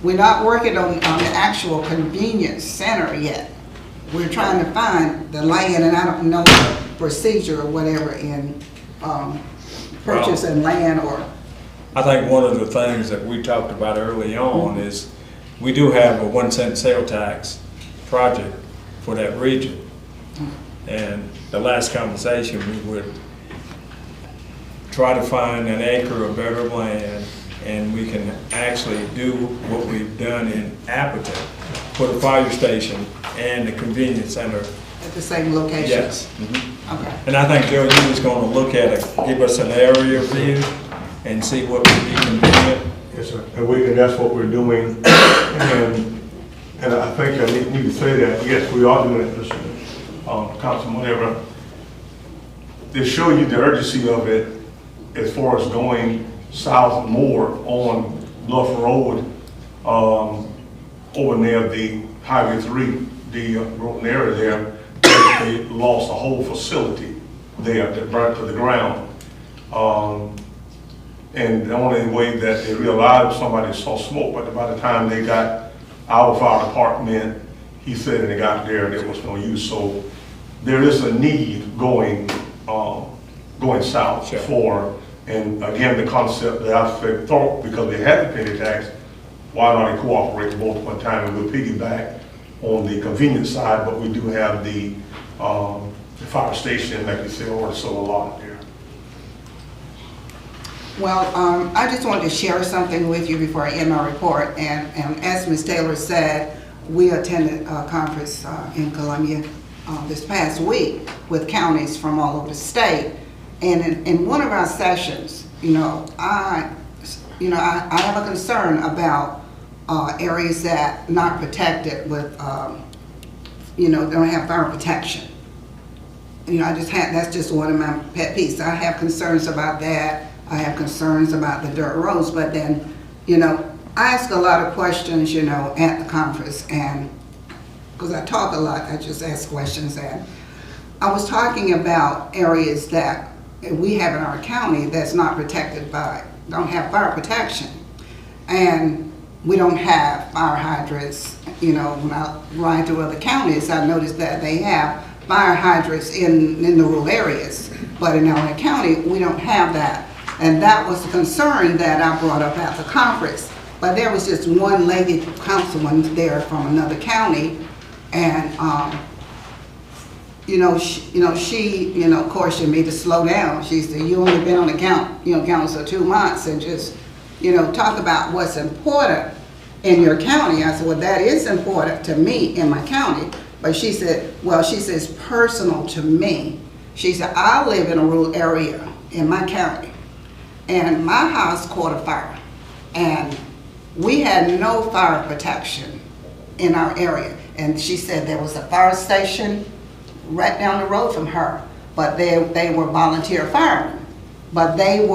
[SPEAKER 4] We're not working on the actual convenience center yet. We're trying to find the land, and I don't know the procedure or whatever in purchasing land or.
[SPEAKER 3] I think one of the things that we talked about early on is we do have a 1 cent sale tax project for that region. And the last conversation, we would try to find an acre or better of land, and we can actually do what we've done in Appleton, put a fire station and a convenience center.
[SPEAKER 4] At the same location?
[SPEAKER 3] Yes.
[SPEAKER 4] Okay.
[SPEAKER 3] And I think Joe, you was gonna look at it, give us an area view and see what would be convenient.
[SPEAKER 12] Yes, sir. And that's what we're doing. And I think I need to say that, yes, we are doing it, Mr. Councilman, whatever. They show you the urgency of it as far as going south more on Bluff Road, over near the Highway 3, the road area there. They lost a whole facility there that burnt to the ground. And the only way that they realized somebody saw smoke, but by the time they got our fire department, he said when they got there, there was no use. So there is a need going south.
[SPEAKER 3] Sure.
[SPEAKER 12] For, and again, the concept that I thought, because they had to pay the tax, why not they cooperate both one time, and we'll piggyback on the convenience side, but we do have the fire station, like you said, or so a lot there.
[SPEAKER 4] Well, I just wanted to share something with you before I end my report. And as Ms. Taylor said, we attended a conference in Columbia this past week with counties from all over the state. And in one of our sessions, I have a concern about areas that not protected with, don't have fire protection. That's just one of my pet peeves. I have concerns about that. I have concerns about the dirt roads, but then, I ask a lot of questions, at the conference, and because I talk a lot, I just ask questions, and I was talking about areas that we have in our county that's not protected don't have fire protection, and we don't have fire hydrants. When I ride through other counties, I noticed that they have fire hydrants in the rural areas, but in our county, we don't have that. And that was the concern that I brought up at the conference. But there was just one lady councilwoman there from another county, and, she cautioned me to slow down. She said, you only been on the council 2 months, and just, talk about what's important in your county. I said, well, that is important to me in my county. But she said, it's personal to me. She said, I live in a rural area in my county, and my house caught a fire, and we had no fire protection in our area. And she said there was a fire station right down the road from her, but they were volunteer firemen. But there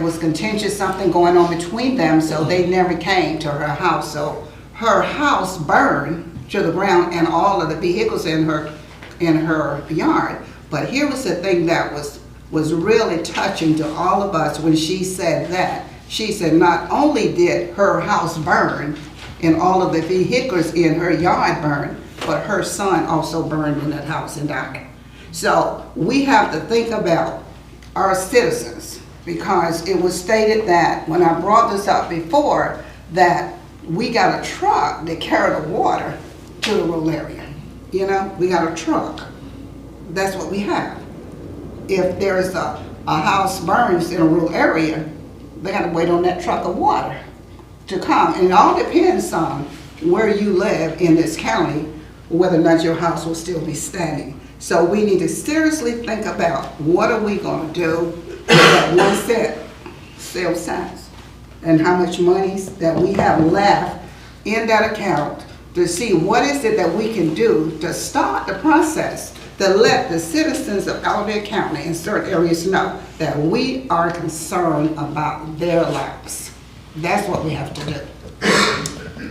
[SPEAKER 4] was contentious something going on between them, so they never came to her house. So her house burned to the ground and all of the vehicles in her yard. But here was the thing that was really touching to all of us when she said that. She said not only did her house burn and all of the vehicles in her yard burn, but her son also burned in that house and died. So we have to think about our citizens, because it was stated that, when I brought this up before, that we got a truck that carried the water to the rural area. We got a truck. That's what we have. If there's a house burns in a rural area, they got to wait on that truck of water to come. And it all depends on where you live in this county, whether or not your house will still be standing. So we need to seriously think about, what are we going to do with that 1 cent sales tax, and how much money that we have left in that account, to see what is it that we can do to start the process, to let the citizens of Allendale County in certain areas know that we are concerned about their lives. That's what we have to do.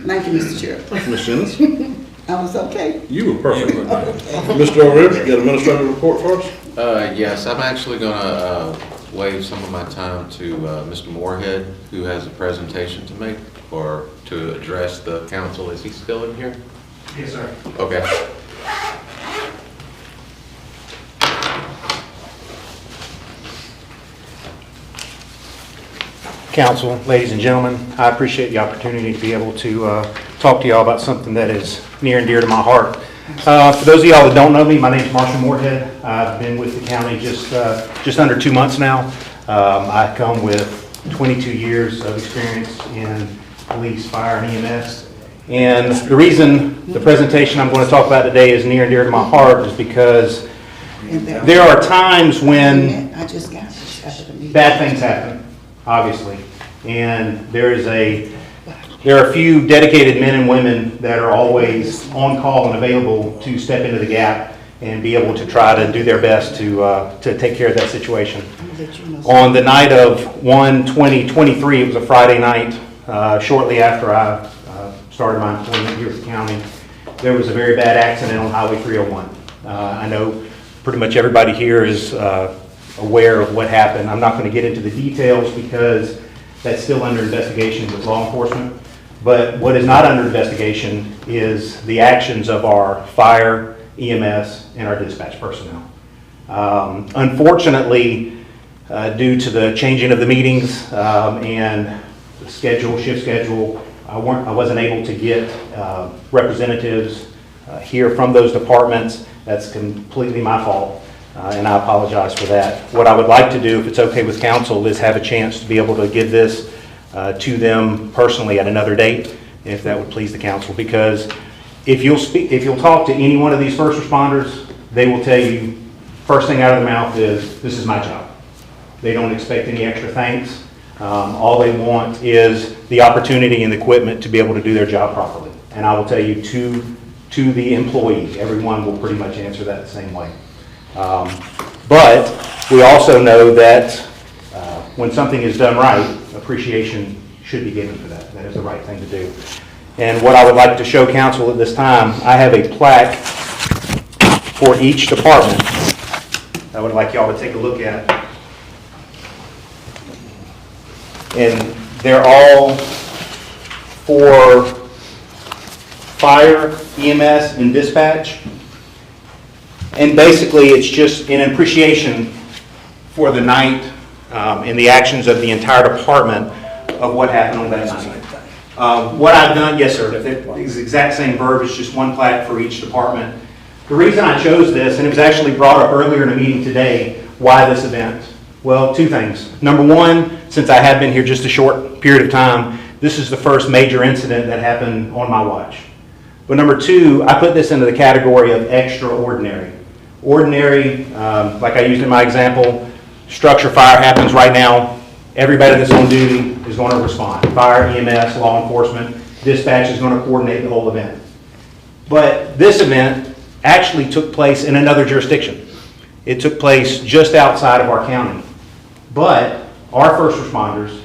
[SPEAKER 4] Thank you, Mr. Chair.
[SPEAKER 2] Ms. Jennings?
[SPEAKER 4] I was okay.
[SPEAKER 2] You were perfect. Mr. O'Riordan, you got an administrative report for us?
[SPEAKER 7] Yes, I'm actually going to waive some of my time to Mr. Moorhead, who has a presentation to make or to address the council. Is he still in here?
[SPEAKER 13] Yes, sir.
[SPEAKER 7] Okay.
[SPEAKER 13] Council, ladies and gentlemen, I appreciate the opportunity to be able to talk to y'all about something that is near and dear to my heart. For those of y'all that don't know me, my name is Marshall Moorhead. I've been with the county just under 2 months now. I come with 22 years of experience in police, fire, and EMS. And the reason the presentation I'm going to talk about today is near and dear to my heart is because there are times when bad things happen, obviously. And there are a few dedicated men and women that are always on call and available to step into the gap and be able to try to do their best to take care of that situation. On the night of 1/20/23, it was a Friday night, shortly after I started my employment here at the county, there was a very bad accident on Highway 301. I know pretty much everybody here is aware of what happened. I'm not going to get into the details because that's still under investigation with law enforcement. But what is not under investigation is the actions of our fire, EMS, and our dispatch personnel. Unfortunately, due to the changing of the meetings and the shift schedule, I wasn't able to get representatives here from those departments. That's completely my fault. And I apologize for that. What I would like to do, if it's okay with council, is have a chance to be able to give this to them personally at another date, if that would please the council. Because if you'll talk to any one of these first responders, they will tell you, first thing out of their mouth is, "This is my job." They don't expect any extra thanks. All they want is the opportunity and the equipment to be able to do their job properly. And I will tell you, to the employee, everyone will pretty much answer that the same way. But we also know that when something is done right, appreciation should be given for that. That is the right thing to do. And what I would like to show council at this time, I have a plaque for each department I would like y'all to take a look at. And they're all for fire, EMS, and dispatch. And basically, it's just an appreciation for the night and the actions of the entire department of what happened on that night. What I've done, yes, sir, it's the exact same verbiage, just one plaque for each department. The reason I chose this, and it was actually brought up earlier in a meeting today, why this event? Well, two things. Number one, since I have been here just a short period of time, this is the first major incident that happened on my watch. But number two, I put this into the category of extraordinary. Ordinary, like I used in my example, structure fire happens right now. Everybody that's on duty is going to respond. Fire, EMS, law enforcement, dispatch is going to coordinate the whole event. But this event actually took place in another jurisdiction. It took place just outside of our county. But our first responders,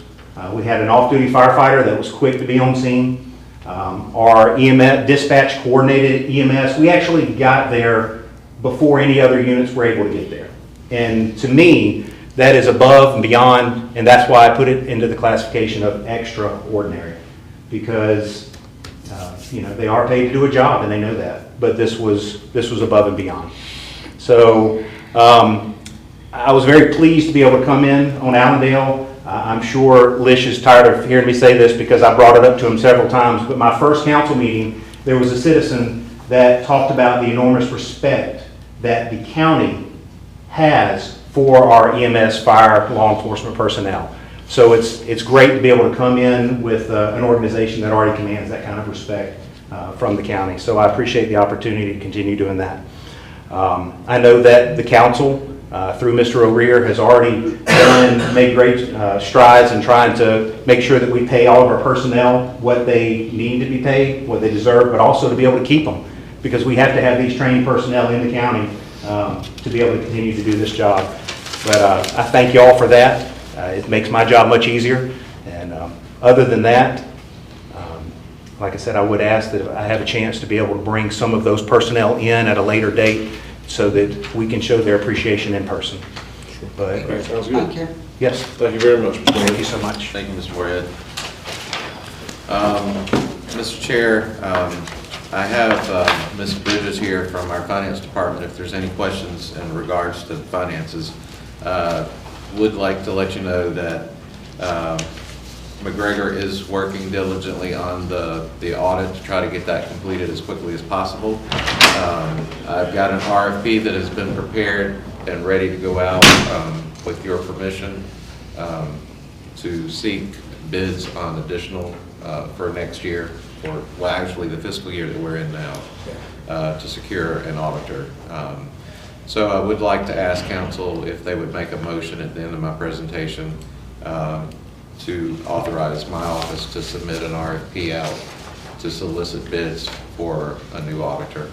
[SPEAKER 13] we had an off-duty firefighter that was quick to be on scene. Our EMS, dispatch coordinated EMS. We actually got there before any other units were able to get there. And to me, that is above and beyond, and that's why I put it into the classification of extraordinary. Because, they are paid to do a job, and they know that. But this was above and beyond. So I was very pleased to be able to come in on Allendale. I'm sure Lish is tired of hearing me say this because I brought it up to him several times, but my first council meeting, there was a citizen that talked about the enormous respect that the county has for our EMS, fire, law enforcement personnel. So it's great to be able to come in with an organization that already commands that kind of respect from the county. So I appreciate the opportunity to continue doing that. I know that the council, through Mr. O'Rear, has already made great strides in trying to make sure that we pay all of our personnel what they need to be paid, what they deserve, but also to be able to keep them, because we have to have these trained personnel in the county to be able to continue to do this job. But I thank you all for that. It makes my job much easier. And other than that, like I said, I would ask that I have a chance to be able to bring some of those personnel in at a later date so that we can show their appreciation in person. But,
[SPEAKER 2] All right, sounds good.
[SPEAKER 4] Thank you.
[SPEAKER 2] Yes. Thank you very much, Mr.
[SPEAKER 13] Thank
[SPEAKER 2] Moore.
[SPEAKER 13] you so much.
[SPEAKER 7] Thank you, Mr. Moorhead. Mr. Chair, I have Ms. Bridges here from our finance department. If there's any questions in regards to finances, would like to let you know that McGregor is working diligently on the audit to try to get that completed as quickly as possible. I've got an RFP that has been prepared and ready to go out with your permission to seek bids on additional for next year, or well, actually the fiscal year that we're in now, to secure an auditor. So I would like to ask council if they would make a motion at the end of my presentation to authorize my office to submit an RFP out to solicit bids for a new auditor.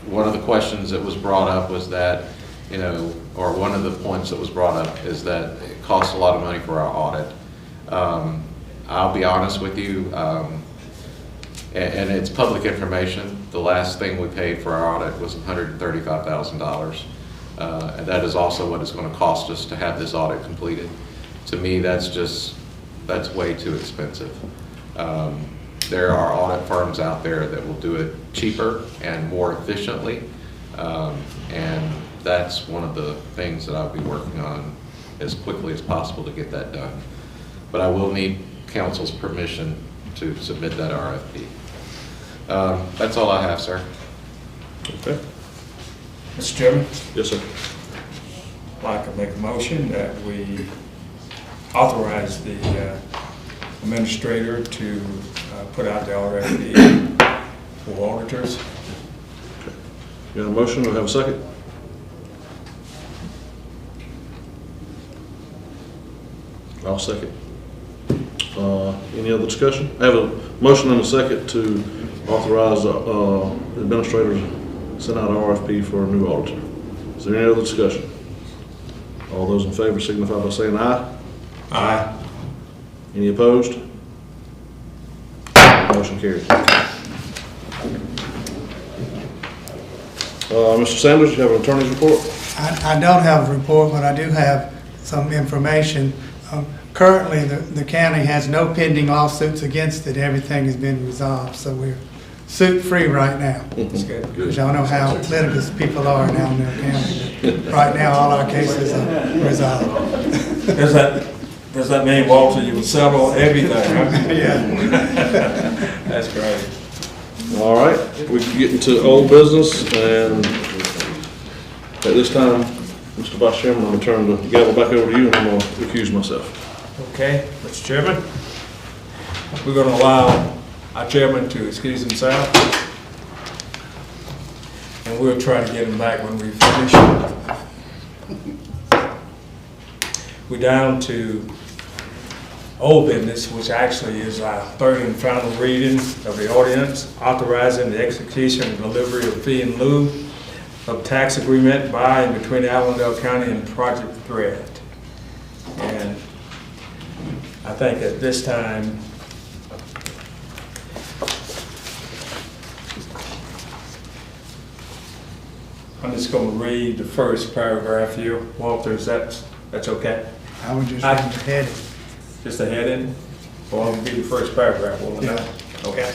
[SPEAKER 7] One of the questions that was brought up was that, or one of the points that was brought up is that it costs a lot of money for our audit. I'll be honest with you, and it's public information. The last thing we paid for our audit was $135,000. And that is also what it's going to cost us to have this audit completed. To me, that's way too expensive. There are audit firms out there that will do it cheaper and more efficiently. And that's one of the things that I'll be working on as quickly as possible to get that done. But I will need council's permission to submit that RFP. That's all I have, sir.
[SPEAKER 2] Okay.
[SPEAKER 3] Mr. Chairman,
[SPEAKER 2] Yes, sir.
[SPEAKER 3] I'd like to make a motion that we authorize the administrator to put out the RFP for auditors.
[SPEAKER 2] You got a motion? Do I have a second? I'll second. Any other discussion? I have a motion and a second to authorize the administrator to send out an RFP for a new auditor. Is there any other discussion? All those in favor signify by saying aye.
[SPEAKER 3] Aye.
[SPEAKER 2] Any opposed? Motion carries. Mr. Sanders, you have an attorney's report?
[SPEAKER 1] I don't have a report, but I do have some information. Currently, the county has no pending lawsuits against it. Everything has been resolved, so we're suit-free right now.
[SPEAKER 3] That's good.
[SPEAKER 1] Because y'all know how litigious people are in Allendale County. Right now, all our cases are resolved.
[SPEAKER 3] Does that mean, Walter, you will settle everything, huh?
[SPEAKER 1] Yeah.
[SPEAKER 3] That's great.
[SPEAKER 2] All right, we can get into old business, and at this time, Mr. Vice Chairman, I'm going to turn the gavel back over to you, and I'm going to recuse myself.
[SPEAKER 3] Okay, Mr. Chairman, we're going to allow our chairman to excuse himself, and we'll try to get him back when we finish. We're down to old business, which actually is our third and final reading of the ordinance authorizing the execution and delivery of fee in lieu of tax agreement by and between Allendale County and Project Thread. And I think at this time, I'm just going to read the first paragraph here. Walter, that's okay?
[SPEAKER 1] I would just read the heading.
[SPEAKER 3] Just a heading? Or I'll be the first paragraph, will it not? Okay.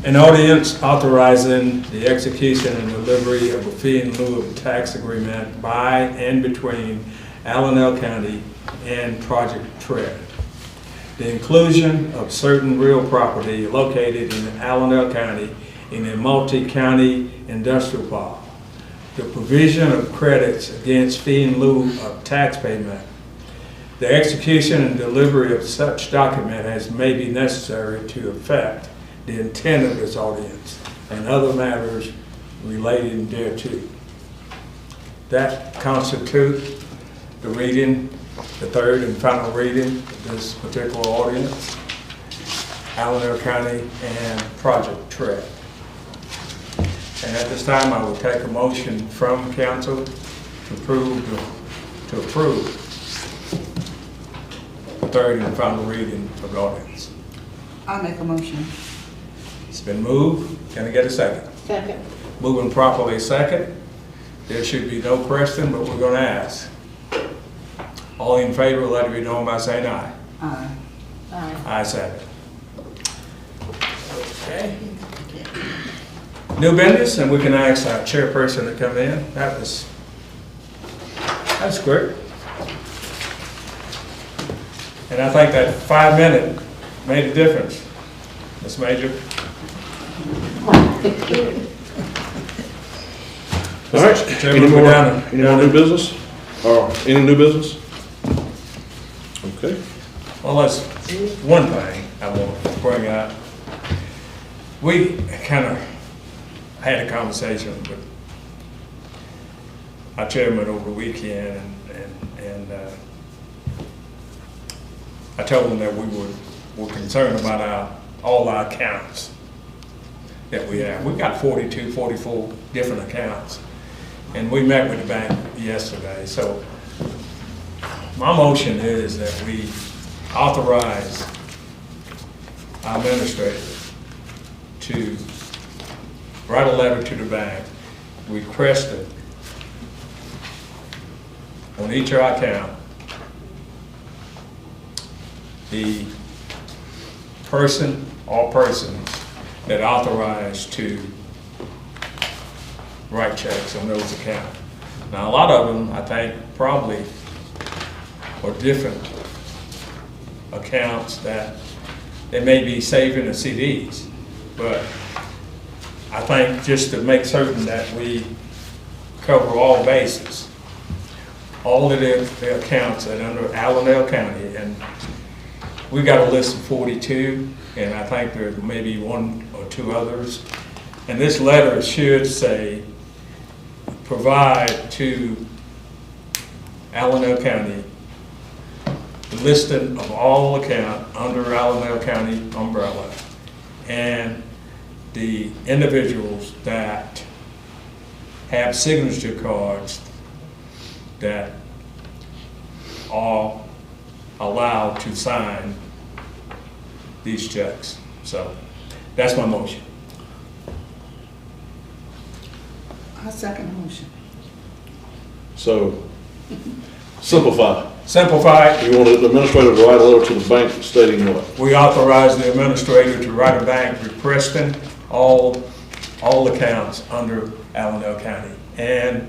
[SPEAKER 3] An ordinance authorizing the execution and delivery of a fee in lieu of tax agreement by and between Allendale County and Project Thread. The inclusion of certain real property located in Allendale County in a multi-county industrial park. The provision of credits against fee in lieu of tax payment. The execution and delivery of such document as may be necessary to effect the intent of this ordinance and other matters relating thereto. That constitutes the reading, the third and final reading of this particular ordinance, Allendale County and Project Thread. And at this time, I will take a motion from council to approve the third and final reading of the ordinance.
[SPEAKER 4] I'll make a motion.
[SPEAKER 3] It's been moved. Can I get a second?
[SPEAKER 6] Second.
[SPEAKER 3] Moving properly second. There should be no question, but we're going to ask. All in favor, let it be known by saying aye.
[SPEAKER 4] Aye.
[SPEAKER 6] Aye.
[SPEAKER 3] Ayes have it. Okay. New business, and we can ask our chairperson to come in. That's great. And I think that 5 minute made a difference, Ms. Major.
[SPEAKER 2] All right,
[SPEAKER 3] Chairman,
[SPEAKER 2] any more
[SPEAKER 3] we're
[SPEAKER 2] new business? Or any new business? Okay.
[SPEAKER 3] Well, that's one thing I want to bring up. We kind of had a conversation with our chairman over the weekend, and I told him that we were concerned about all our accounts that we have. We've got 42, 44 different accounts, and we met with the bank yesterday. So my motion is that we authorize our administrator to write a letter to the bank requesting on each of our account the person or persons that authorized to write checks on those accounts. Now, a lot of them, I think, probably are different accounts that they may be saving the CDs, but I think just to make certain that we cover all bases, all of the accounts that are under Allendale County, and we got a list of 42, and I think there may be one or two others. And this letter should say, provide to Allendale County the listing of all accounts under Allendale County umbrella and the individuals that have signature cards that are allowed to sign these checks. So that's my motion.
[SPEAKER 4] I second the motion.
[SPEAKER 2] So, simplify.
[SPEAKER 3] Simplify.
[SPEAKER 2] You want the administrator to write a letter to the bank stating what?
[SPEAKER 3] We authorize the administrator to write a bank requesting all accounts under Allendale County and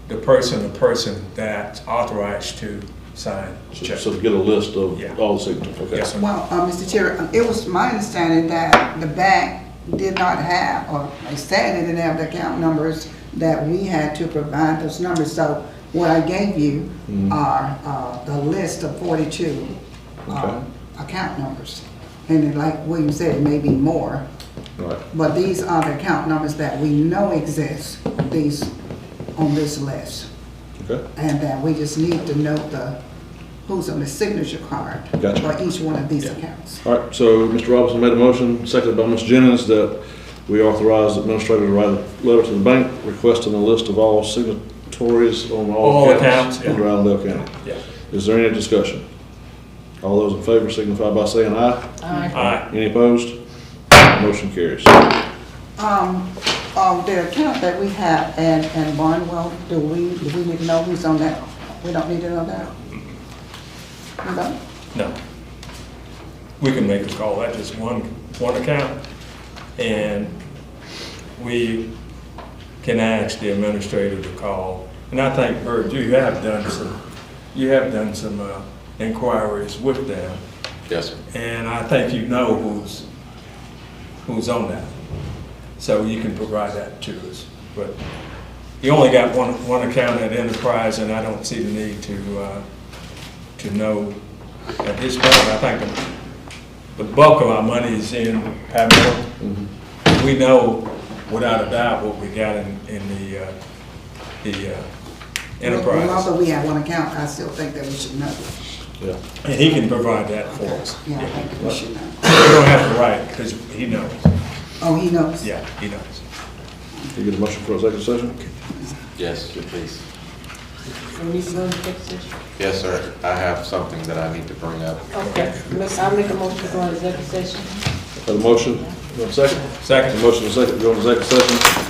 [SPEAKER 3] the person that's authorized to sign checks.
[SPEAKER 2] So to get a list of
[SPEAKER 3] Yeah.
[SPEAKER 2] all the signatures, okay?
[SPEAKER 3] Yes, sir.
[SPEAKER 4] Well, Mr. Chair, it was my understanding that the bank did not have, or they said they didn't have the account numbers, that we had to provide those numbers. So what I gave you are the list of 42
[SPEAKER 2] Okay.
[SPEAKER 4] account numbers. And then like William said, it may be more,
[SPEAKER 2] Right,
[SPEAKER 4] but these are the account numbers that we know exist, these, on this list.
[SPEAKER 2] okay.
[SPEAKER 4] And that we just need to note who's on the signature card
[SPEAKER 2] Gotcha.
[SPEAKER 4] for each one of these accounts.
[SPEAKER 2] All right, so Mr. Robinson made a motion, seconded by Ms. Jennings, that we authorize the administrator to write a letter to the bank requesting a list of all signatories on all
[SPEAKER 3] All
[SPEAKER 2] accounts
[SPEAKER 3] accounts, yeah.
[SPEAKER 2] under Allendale County.
[SPEAKER 3] Yeah.
[SPEAKER 2] Is there any discussion? All those in favor signify by saying aye.
[SPEAKER 6] Aye.
[SPEAKER 2] Any opposed? Motion carries.
[SPEAKER 4] The account that we have and Barnwell, do we need to know who's on that? We don't need to know that? We don't?
[SPEAKER 3] No. We can make a call, that's just one account, and we can ask the administrator to call. And I think, Bert, you have done some inquiries with them,
[SPEAKER 7] Yes, sir.
[SPEAKER 3] and I think you know who's on that. So you can provide that to us. But you only got one account at Enterprise, and I don't see the need to know at this point. I think the bulk of our money is in Pamela. We know without a doubt what we got in the Enterprise.
[SPEAKER 4] Although we have one account, I still think that we should know.
[SPEAKER 2] Yeah.
[SPEAKER 3] And he can provide that for us.
[SPEAKER 4] Yeah, I think we should know.
[SPEAKER 3] We don't have to write, because he knows.
[SPEAKER 4] Oh, he knows?
[SPEAKER 3] Yeah, he knows.
[SPEAKER 2] Can you get a motion for executive session?
[SPEAKER 7] Yes, please.
[SPEAKER 6] We need to go into executive session.
[SPEAKER 7] Yes, sir. I have something that I need to bring up.
[SPEAKER 6] Okay, I'll make a motion to go into executive session.
[SPEAKER 2] Have a motion, you want a second?
[SPEAKER 3] Second.
[SPEAKER 2] A motion and a second to go into executive session.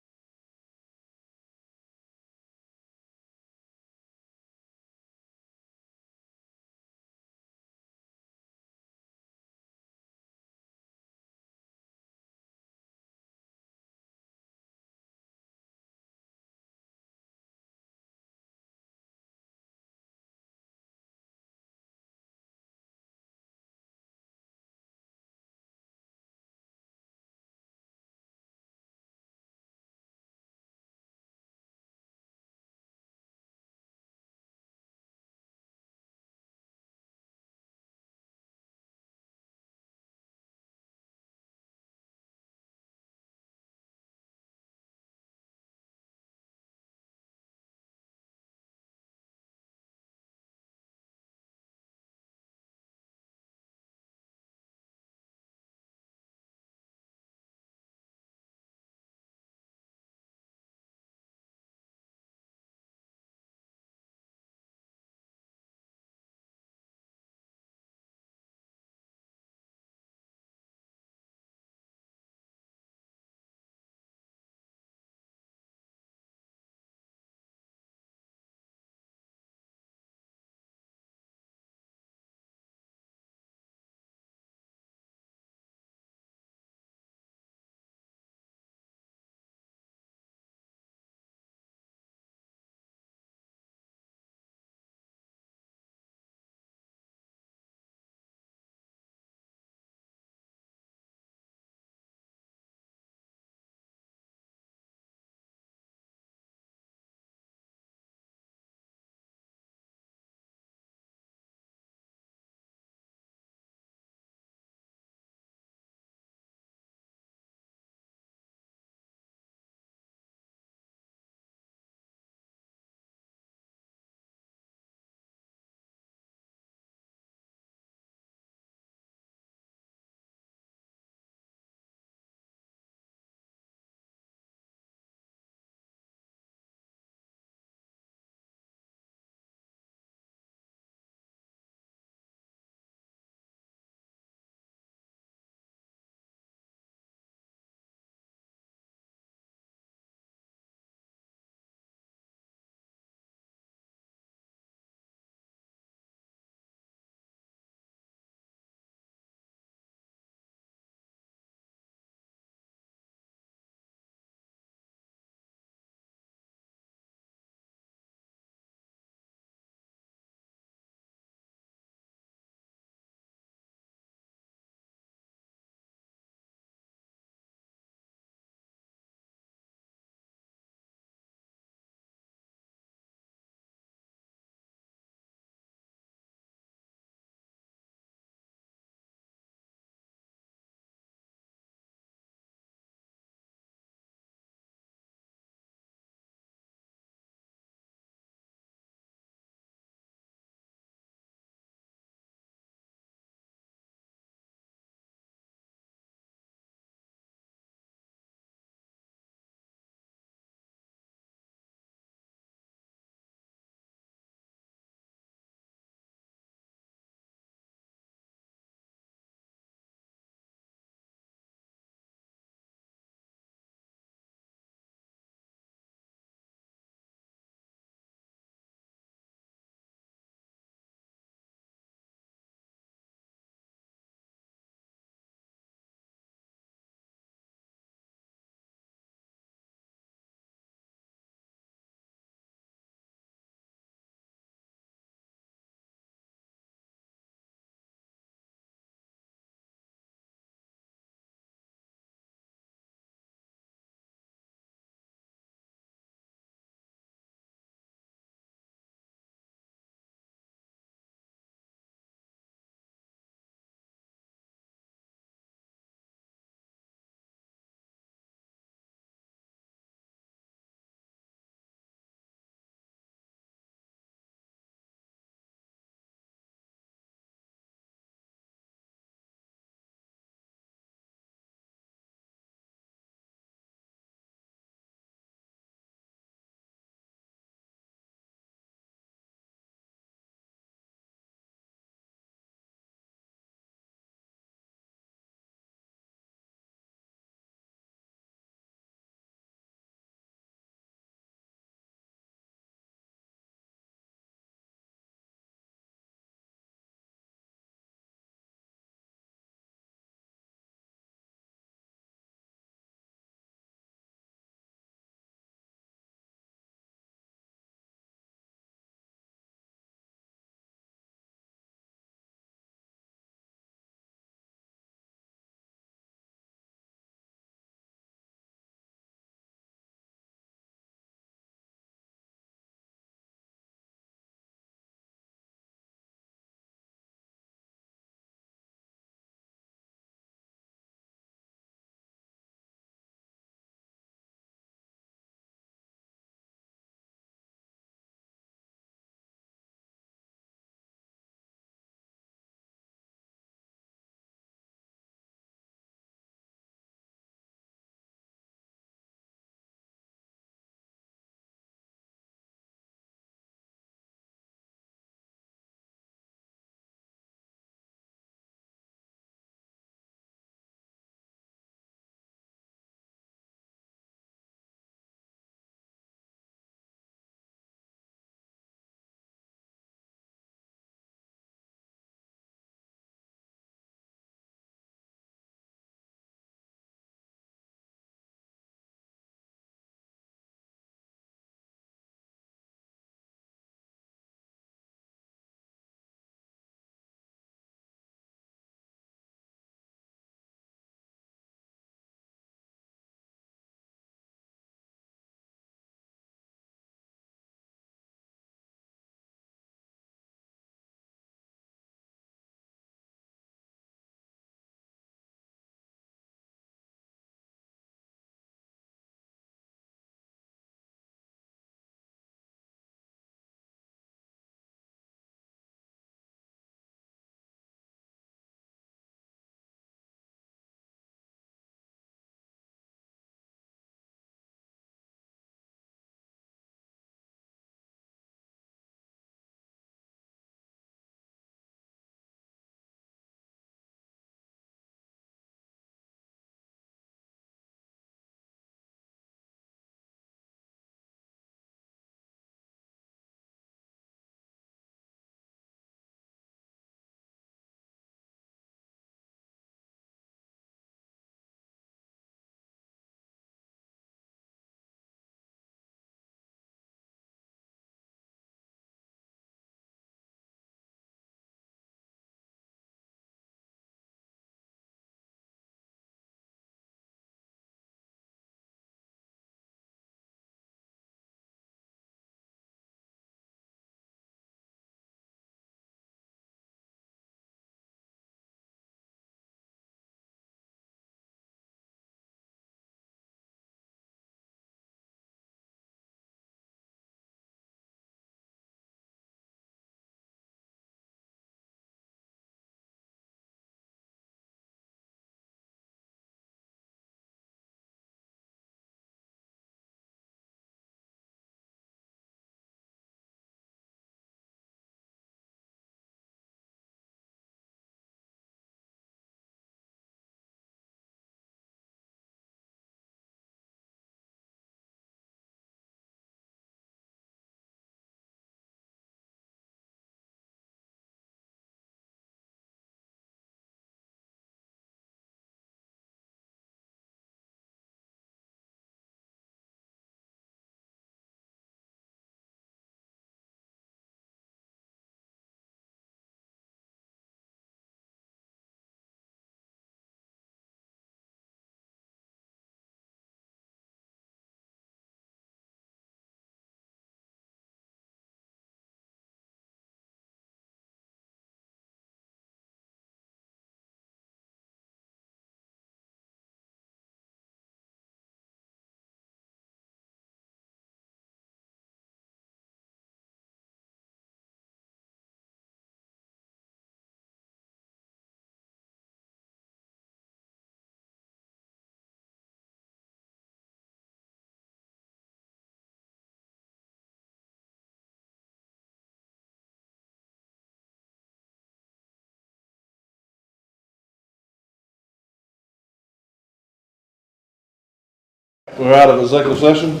[SPEAKER 2] We're out of executive session.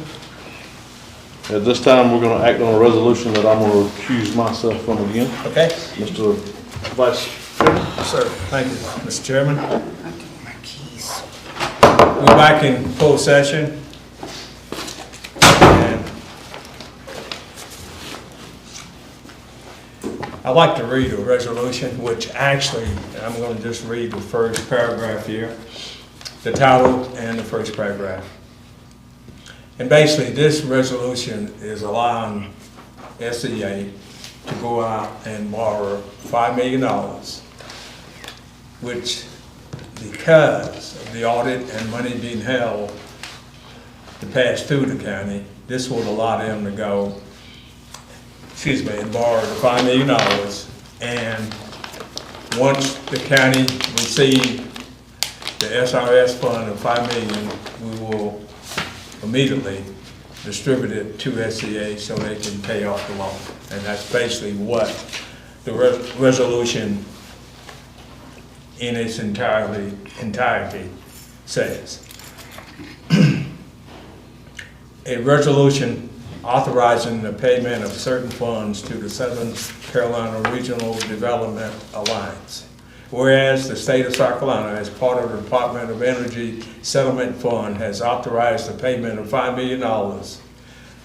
[SPEAKER 2] At this time, we're going to act on a resolution that I'm going to recuse myself from again.
[SPEAKER 3] Okay?
[SPEAKER 2] Mr. Vice Chairman.
[SPEAKER 3] Sir, thank you, Mr. Chairman. We're back in full session. And I'd like to read a resolution, which actually, I'm going to just read the first paragraph here, the title and the first paragraph. And basically, this resolution is allowing SEA to go out and borrow $5 million, which, because of the audit and money being held to pass through the county, this will allow them to go, and borrow the $5 million. And once the county receives the SRS fund of $5 million, we will immediately distribute it to SCA so they can pay off the loan. And that's basically what the resolution in its entirety says. A resolution authorizing the payment of certain funds to the Southern Carolina Regional Development Alliance. Whereas the state of South Carolina, as part of the Department of Energy Settlement Fund, has authorized the payment of $5 million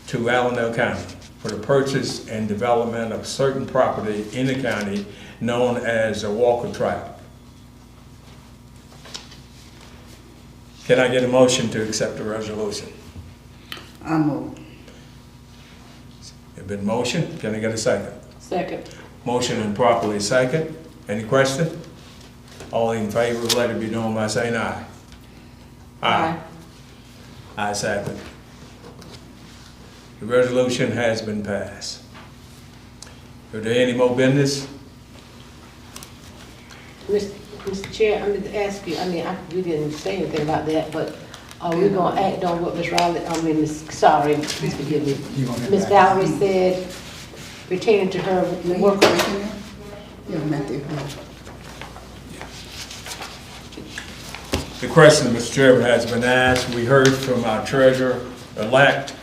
[SPEAKER 3] to Allendale County for the purchase and development of certain property in the county known as the Walker Tract. Can I get a motion to accept the resolution?
[SPEAKER 4] I move.
[SPEAKER 3] It's been motion. Can I get a second?
[SPEAKER 6] Second.
[SPEAKER 3] Motion and properly second. Any question? All in favor, let it be known by saying aye.
[SPEAKER 6] Aye.
[SPEAKER 3] Ayes have it. The resolution has been passed. Are there any more business?
[SPEAKER 6] Mr. Chair, I'm going to ask you, we didn't say anything about that, but are we going to act on what Ms. Riley, please forgive me. Ms. Valerie said pertaining to her work.
[SPEAKER 4] Yeah, Matthew.
[SPEAKER 3] The question, Mr. Chairman, has been asked. We heard from our treasurer-elect,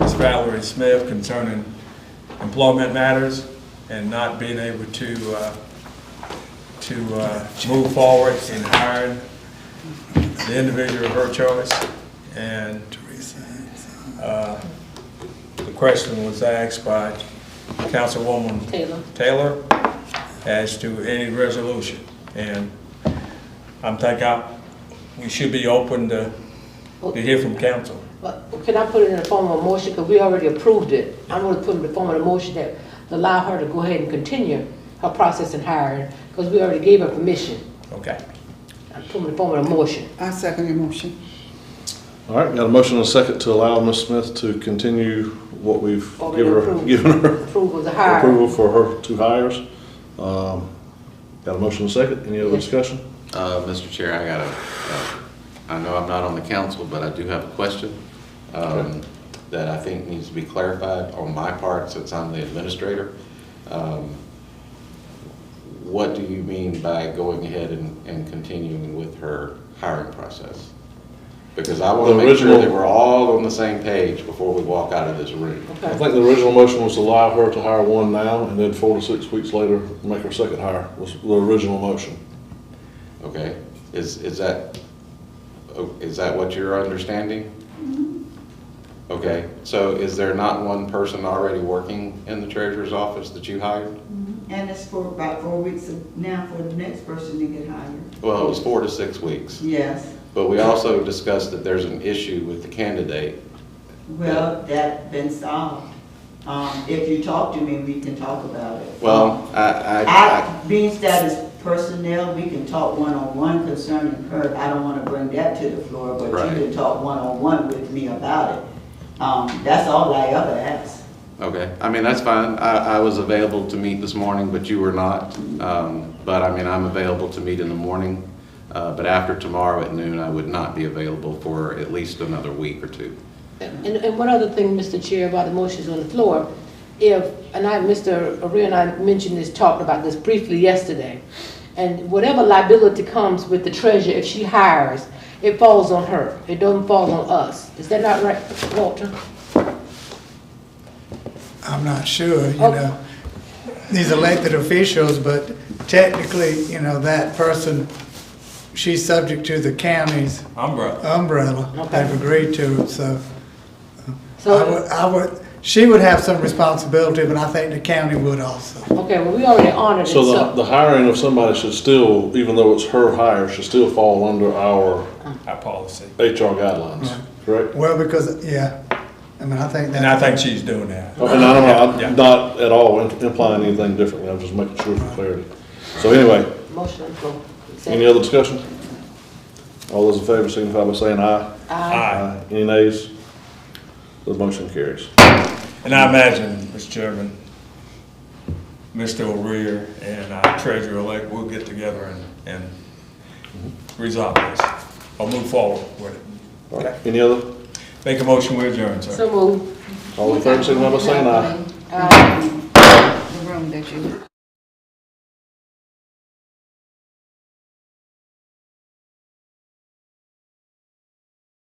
[SPEAKER 3] Ms. Valerie Smith, concerning employment matters and not being able to move forward in hiring the individual of her choice. And the question was asked by Councilwoman Taylor as to any resolution. And I'm thinking we should be open to hear from council.
[SPEAKER 6] But can I put it in the form of a motion, because we already approved it? I'm going to put it in the form of a motion that allow her to go ahead and continue her process in hiring, because we already gave her permission.
[SPEAKER 3] Okay.
[SPEAKER 6] I'm putting it in the form of a motion.
[SPEAKER 4] I second your motion.
[SPEAKER 2] All right, got a motion and a second to allow Ms. Smith to continue what we've given her
[SPEAKER 6] Approval to hire.
[SPEAKER 2] approval for her two hires. Got a motion and a second. Any other discussion?
[SPEAKER 7] Mr. Chair, I know I'm not on the council, but I do have a question that I think needs to be clarified on my part since I'm the administrator. What do you mean by going ahead and continuing with her hiring process? Because I want to make sure that we're all on the same page before we walk out of this room.
[SPEAKER 6] Okay.
[SPEAKER 2] I think the original motion was to allow her to hire one now, and then 4 to 6 weeks later, make her second hire, was the original motion.
[SPEAKER 7] Okay, is that what you're understanding? Okay, so is there not one person already working in the treasurer's office that you hired?
[SPEAKER 9] And it's for about 4 weeks now for the next person to get hired.
[SPEAKER 7] Well, it was 4 to 6 weeks.
[SPEAKER 9] Yes.
[SPEAKER 7] But we also discussed that there's an issue with the candidate.
[SPEAKER 9] Well, that's been solved. If you talk to me, we can talk about it.
[SPEAKER 7] Well,
[SPEAKER 9] Being status personnel, we can talk one-on-one concerning her. I don't want to bring that to the floor, but
[SPEAKER 7] Right.
[SPEAKER 9] you can talk one-on-one with me about it. That's all I ever ask.
[SPEAKER 7] Okay, I mean, that's fine. I was available to meet this morning, but you were not. But I mean, I'm available to meet in the morning. But after tomorrow at noon, I would not be available for at least another week or two.
[SPEAKER 6] And one other thing, Mr. Chair, about the motions on the floor, Mr. Arena and I mentioned this, talked about this briefly yesterday, and whatever liability comes with the treasurer if she hires, it falls on her. It doesn't fall on us. Is that not right, Walter?
[SPEAKER 1] I'm not sure, you
[SPEAKER 6] Okay.
[SPEAKER 1] know. These elected officials, but technically, you know, that person, she's subject to the county's
[SPEAKER 3] Umbrella.
[SPEAKER 1] umbrella.
[SPEAKER 6] Okay.
[SPEAKER 1] They've agreed to it, so
[SPEAKER 6] So,
[SPEAKER 1] I would, she would have some responsibility, but I think the county would also.
[SPEAKER 6] okay, well, we already honored it,
[SPEAKER 2] So the
[SPEAKER 6] so.
[SPEAKER 2] hiring of somebody should still, even though it's her hire, should still fall under our
[SPEAKER 3] Our policy.
[SPEAKER 2] HR guidelines, correct?
[SPEAKER 1] Well, because, yeah, I mean, I think that.
[SPEAKER 3] And I think she's doing that.
[SPEAKER 2] And I don't know,
[SPEAKER 3] Yeah.
[SPEAKER 2] I'm not at all implying anything differently, I'm just making sure for clarity. So anyway,
[SPEAKER 6] Motion, go.
[SPEAKER 2] any other discussion? All those in favor signify by saying aye.
[SPEAKER 3] Aye.
[SPEAKER 2] Any nays? The motion carries.
[SPEAKER 3] And I imagine, Mr. Chairman, Mr. O'Rear and our treasurer-elect will get together and resolve this, or move forward with it.
[SPEAKER 2] All right, any other?
[SPEAKER 3] Make a motion, we adjourn, sir.
[SPEAKER 6] So move.
[SPEAKER 2] All in favor signify by saying aye.
[SPEAKER 6] Aye.
[SPEAKER 4] The room that you.